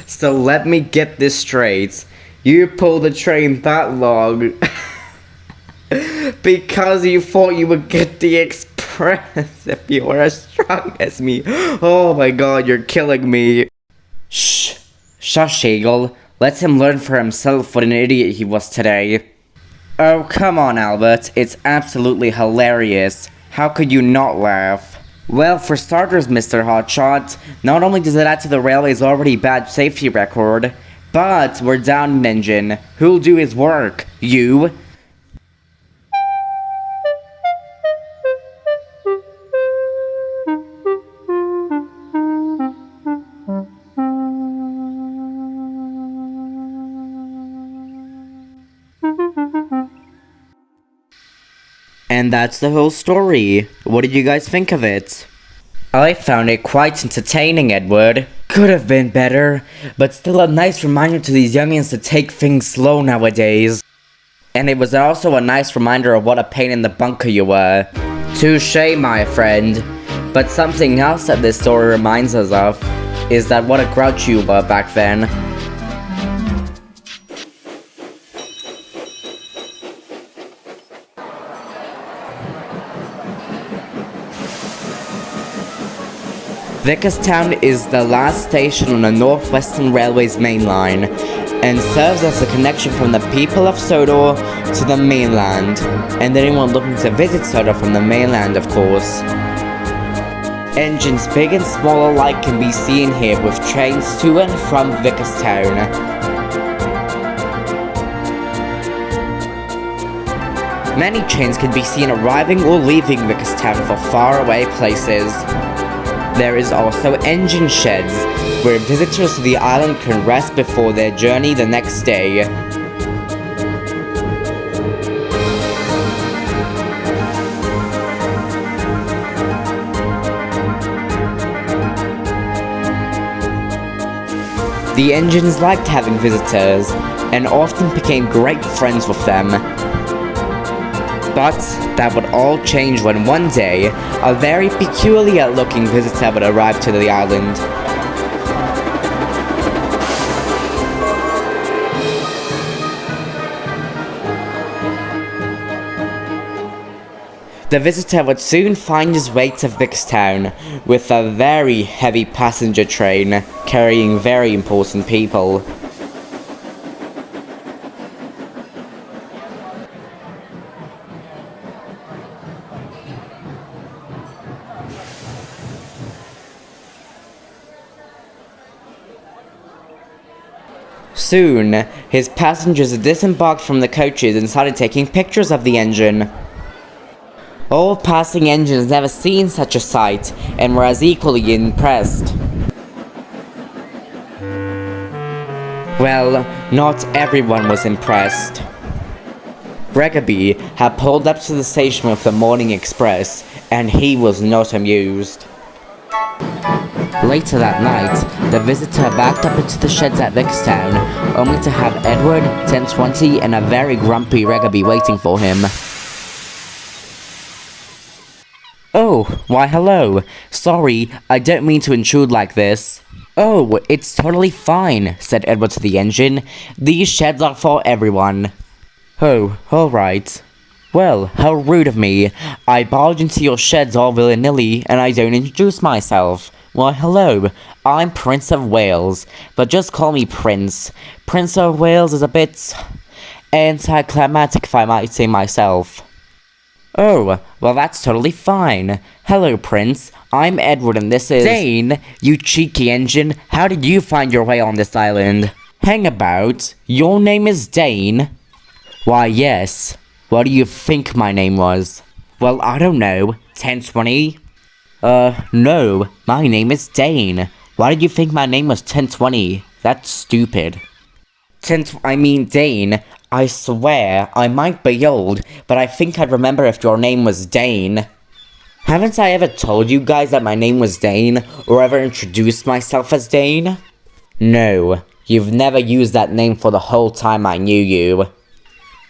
So let me get this straight. You pulled the train that long because you thought you would get the express if you were as strong as me. Oh my god, you're killing me. Shh. Shush, Eagle. Let him learn for himself what an idiot he was today. Oh, come on, Albert. It's absolutely hilarious. How could you not laugh? Well, for starters, Mr. Hotshot, not only does it add to the railway's already bad safety record, but we're down an engine. Who'll do his work? You? And that's the whole story. What did you guys think of it? I found it quite entertaining, Edward. Could have been better, but still a nice reminder to these youngins to take things slow nowadays. And it was also a nice reminder of what a pain in the bunker you were. Touché, my friend. But something else that this story reminds us of is that what a grouch you were back then. Vickerstown is the last station on the Northwestern Railway's main line, and serves as a connection from the people of Sodor to the mainland, and anyone looking to visit Sodor from the mainland, of course. Engines big and small alike can be seen here with trains to and from Vickerstown. Many trains can be seen arriving or leaving Vickerstown for faraway places. There is also engine sheds, where visitors to the island can rest before their journey the next day. The engines liked having visitors, and often became great friends with them. But that would all change when one day, a very peculiar-looking visitor would arrive to the island. The visitor would soon find his way to Vickerstown with a very heavy passenger train carrying very important people. Soon, his passengers disembarked from the coaches and started taking pictures of the engine. All passing engines never seen such a sight, and were as equally impressed. Well, not everyone was impressed. Regaby had pulled up to the station with the morning express, and he was not amused. Later that night, the visitor backed up into the sheds at Vickerstown, only to have Edward, 1020, and a very grumpy Regaby waiting for him. Oh, why hello. Sorry, I don't mean to intrude like this. Oh, it's totally fine, said Edward to the engine. These sheds are for everyone. Oh, alright. Well, how rude of me. I barged into your sheds all willy-nilly, and I don't introduce myself. Why, hello, I'm Prince of Wales, but just call me Prince. Prince of Wales is a bit anticlimactic, if I might say myself. Oh, well that's totally fine. Hello, Prince. I'm Edward and this is... Dane, you cheeky engine. How did you find your way on this island? Hang about. Your name is Dane? Why, yes. What do you think my name was? Well, I don't know. 1020? No. My name is Dane. Why did you think my name was 1020? That's stupid. Dane. I swear, I might be old, but I think I'd remember if your name was Dane. Haven't I ever told you guys that my name was Dane, or ever introduced myself as Dane? No, you've never used that name for the whole time I knew you.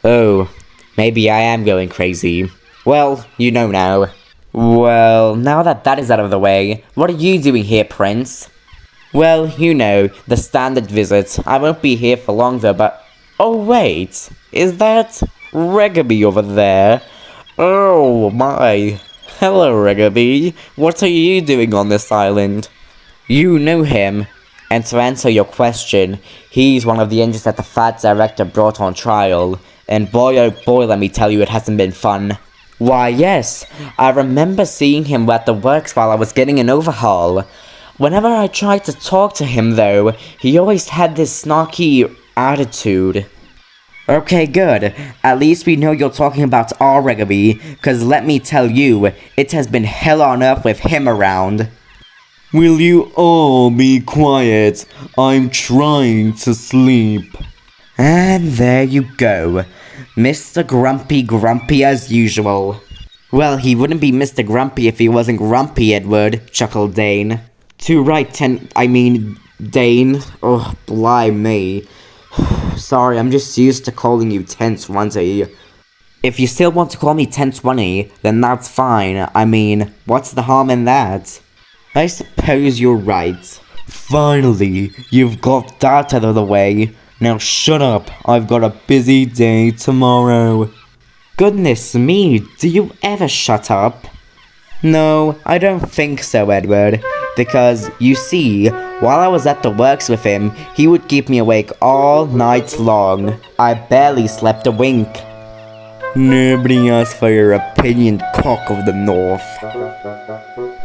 Oh, maybe I am going crazy. Well, you know now. Well, now that that is out of the way, what are you doing here, Prince? Well, you know, the standard visit. I won't be here for long though, but... Oh wait, is that Reggaby over there? Oh my. Hello, Reggaby. What are you doing on this island? You know him. And to answer your question, he's one of the engines that the Fat Director brought on trial. And boy oh boy, let me tell you, it hasn't been fun. Why yes, I remember seeing him at the works while I was getting an overhaul. Whenever I tried to talk to him though, he always had this snarky attitude. Okay, good. At least we know you're talking about our Reggaby, cause let me tell you, it has been hell on earth with him around. Will you all be quiet? I'm trying to sleep. And there you go. Mr. Grumpy as usual. Well, he wouldn't be Mr. Grumpy if he wasn't grumpy, Edward, chuckled Dane. Too right, Dane. Oh, blimey. Sorry, I'm just used to calling you 1020. If you still want to call me 1020, then that's fine. I mean, what's the harm in that? I suppose you're right. Finally, you've got that out of the way. Now shut up, I've got a busy day tomorrow. Goodness me, do you ever shut up? No, I don't think so, Edward. Because, you see, while I was at the works with him, he would keep me awake all night long. I barely slept a wink. Nobody asked for your opinion, cock of the north.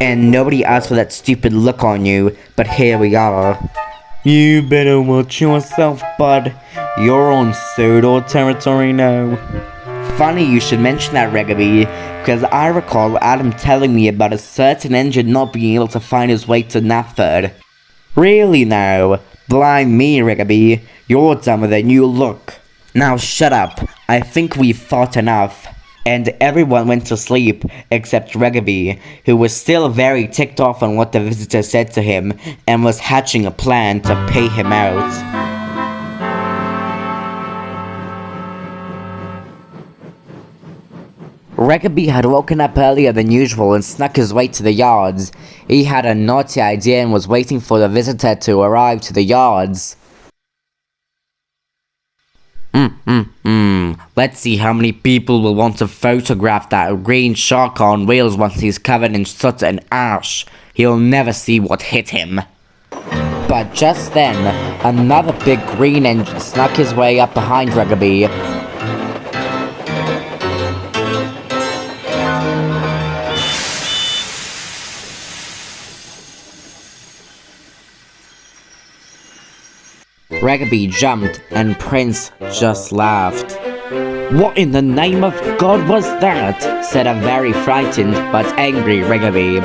And nobody asked for that stupid look on you, but here we are. You better watch yourself, bud. You're on Sodor territory now. Funny you should mention that, Reggaby, because I recall Adam telling me about a certain engine not being able to find his way to Knapford. Really now? Blind me, Reggaby. You're dumber than you look. Now shut up. I think we've fought enough. And everyone went to sleep, except Reggaby, who was still very ticked off on what the visitor said to him, and was hatching a plan to pay him out. Reggaby had woken up earlier than usual and snuck his way to the yards. He had a naughty idea and was waiting for the visitor to arrive to the yards. Let's see how many people will want to photograph that green shark on wheels once he's covered in soot and ash. He'll never see what hit him. But just then, another big green engine snuck his way up behind Reggaby. Reggaby jumped, and Prince just laughed. What in the name of God was that? Said a very frightened but angry Reggaby.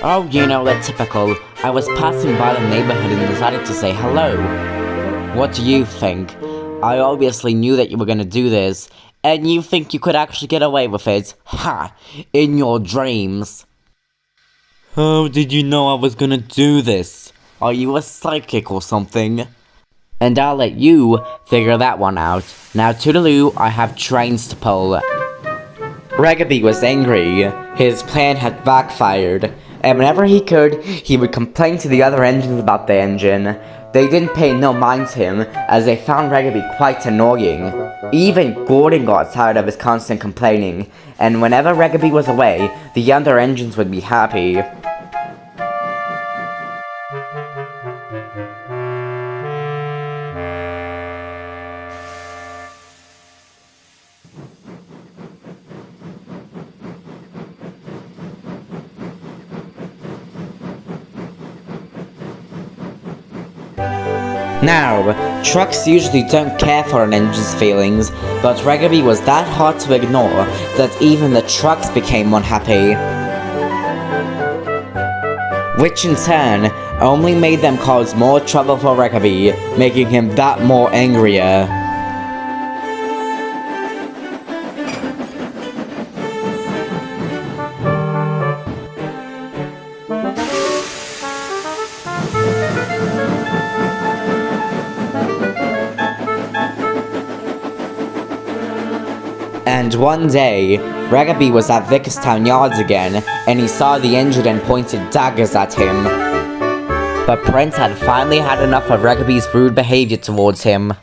Oh, you know, the typical. I was passing by the neighborhood and decided to say hello. What do you think? I obviously knew that you were gonna do this, and you think you could actually get away with it? Ha! In your dreams. How did you know I was gonna do this? Are you a psychic or something? And I'll let you figure that one out. Now toodaloo, I have trains to pull. Reggaby was angry. His plan had backfired, and whenever he could, he would complain to the other engines about the engine. They didn't pay no mind to him, as they found Reggaby quite annoying. Even Gordon got tired of his constant complaining, and whenever Reggaby was away, the other engines would be happy. Now, trucks usually don't care for an engine's feelings, but Reggaby was that hard to ignore that even the trucks became unhappy. Which in turn only made them cause more trouble for Reggaby, making him that more angrier. And one day, Reggaby was at Vickerstown Yards again, and he saw the engine and pointed daggers at him. but Prince had finally had enough of Rugby's rude behavior towards him.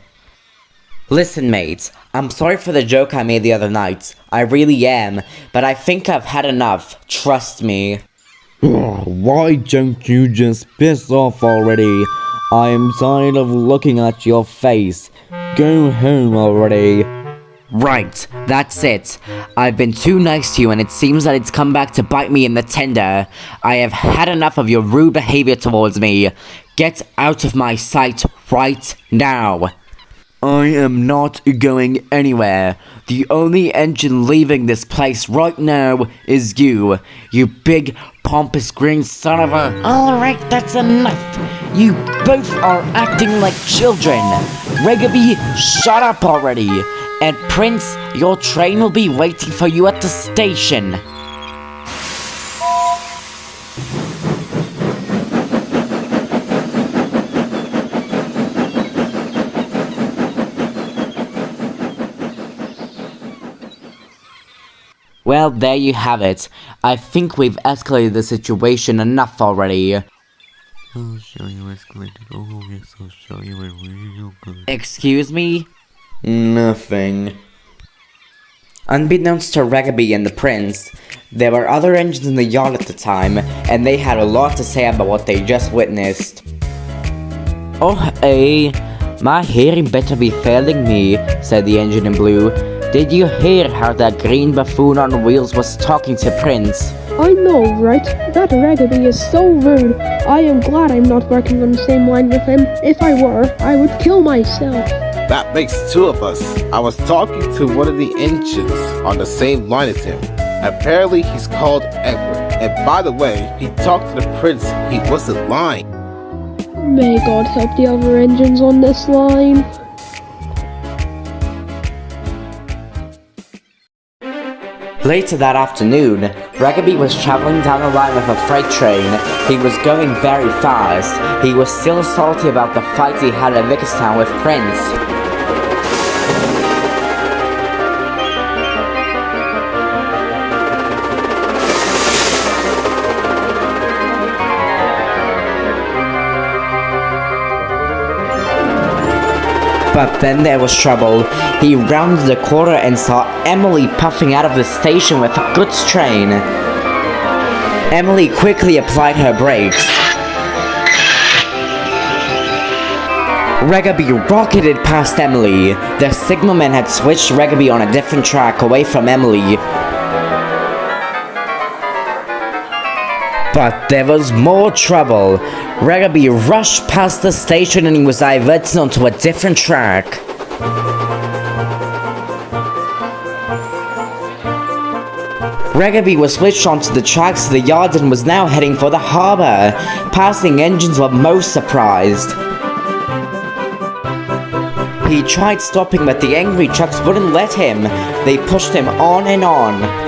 Listen, mate, I'm sorry for the joke I made the other night. I really am, but I think I've had enough. Trust me. Why don't you just piss off already? I am tired of looking at your face. Go home already. Right, that's it. I've been too nice to you and it seems that it's come back to bite me in the tender. I have had enough of your rude behavior towards me. Get out of my sight right now. I am not going anywhere. The only engine leaving this place right now is you. You big, pompous green son of a... Alright, that's enough. You both are acting like children. Rugby, shut up already. And Prince, your train will be waiting for you at the station. Well, there you have it. I think we've escalated the situation enough already. I'll show you escalated. Oh yes, I'll show you it real good. Excuse me? Nothing. Unbeknownst to Rugby and the Prince, there were other engines in the yard at the time, and they had a lot to say about what they just witnessed. Oh, hey, my hearing better be failing me, said the engine in blue. Did you hear how that green buffoon on wheels was talking to Prince? I know, right? That Rugby is so rude. I am glad I'm not working on the same line with him. If I were, I would kill myself. That makes two of us. I was talking to one of the engines on the same line as him. Apparently he's called Edward. And by the way, he talked to the prince. He wasn't lying. May God help the other engines on this line. Later that afternoon, Rugby was traveling down the line with a freight train. He was going very fast. He was still salty about the fight he had at Vickerstown with Prince. But then there was trouble. He rounded the corner and saw Emily puffing out of the station with a goods train. Emily quickly applied her brakes. Rugby rocketed past Emily. The signalman had switched Rugby on a different track away from Emily. But there was more trouble. Rugby rushed past the station and he was diverted onto a different track. Rugby was switched onto the tracks to the yard and was now heading for the harbour. Passing engines were most surprised. He tried stopping but the angry trucks wouldn't let him. They pushed him on and on.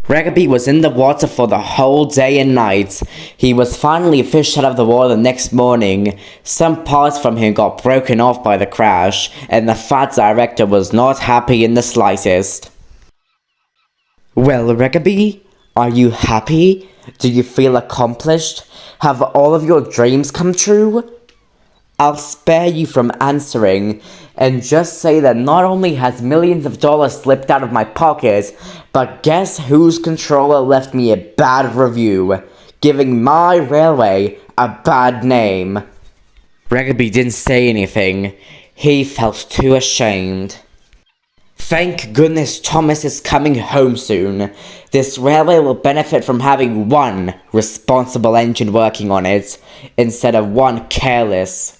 Rugby was in the water for the whole day and night. He was finally fished out of the water the next morning. Some parts from him got broken off by the crash, and the fat director was not happy in the slightest. Well, Rugby, are you happy? Do you feel accomplished? Have all of your dreams come true? I'll spare you from answering, and just say that not only has millions of dollars slipped out of my pocket, but guess whose controller left me a bad review, giving my railway a bad name. Rugby didn't say anything. He felt too ashamed. Thank goodness Thomas is coming home soon. This railway will benefit from having one responsible engine working on it, instead of one careless.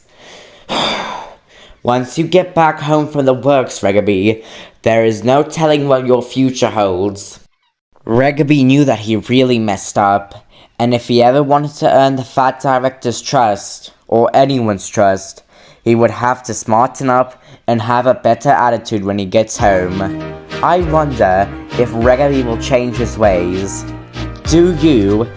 Once you get back home from the works, Reggaby, there is no telling what your future holds. Reggaby knew that he really messed up, and if he ever wanted to earn the Fat Director's trust, or anyone's trust, he would have to smarten up and have a better attitude when he gets home. I wonder if Reggaby will change his ways. Do you?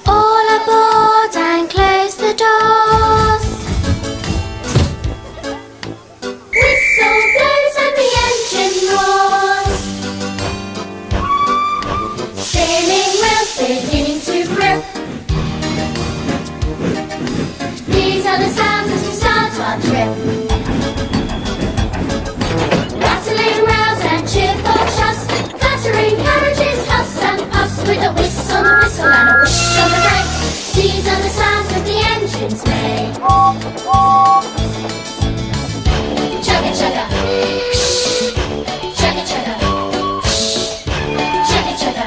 All aboard and close the doors. Whistle blows and the engine roars. Spinning wheels beginning to grip. These are the sounds as we start our trip. Rattling rails and cheerful shouts, clattering carriages, huffs and puffs, with a whistle and a whistle and a whish on the brakes. These are the sounds that the engines make. Chugga chugga, chugga chugga, chugga chugga.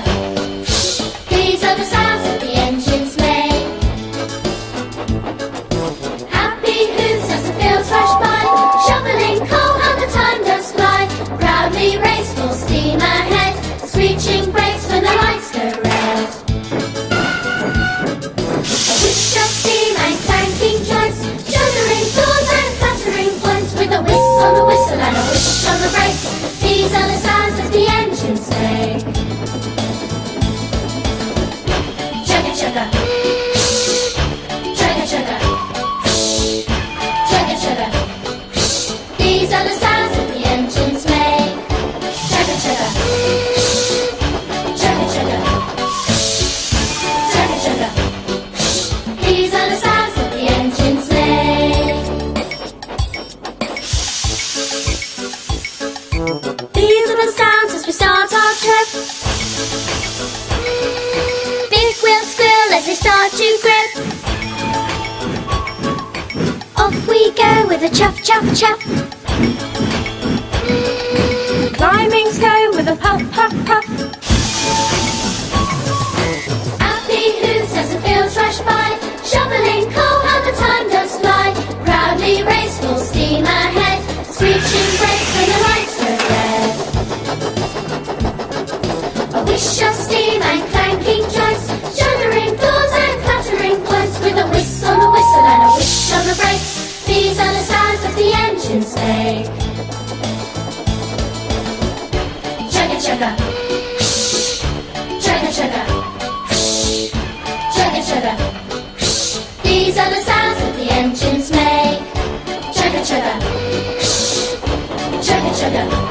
These are the sounds that the engines make. Happy hooves as the fields rush by, shoveling coal and the time does fly. Proudly race full steam ahead, screeching brakes when the lights go red. A wish of steam and clanking joints, shuddering doors and clattering points, with a whistle and a wish on the brakes. These are the sounds that the engines make. Chugga chugga, chugga chugga, chugga chugga. These are the sounds that the engines make. Chugga chugga, chugga chugga, chugga chugga. These are the sounds that the engines make. These are the sounds as we start our trip. Big wheels squeal as they start to grip. Off we go with a chuff chuff chuff. Climbings go with a puff puff puff. Happy hooves as the fields rush by, shoveling coal and the time does fly. Proudly race full steam ahead, screeching brakes when the lights go red. A wish of steam and clanking joints, shuddering doors and clattering points, with a whistle and a wish on the brakes. These are the sounds that the engines make. Chugga chugga, chugga chugga, chugga chugga. These are the sounds that the engines make. Chugga chugga, chugga chugga.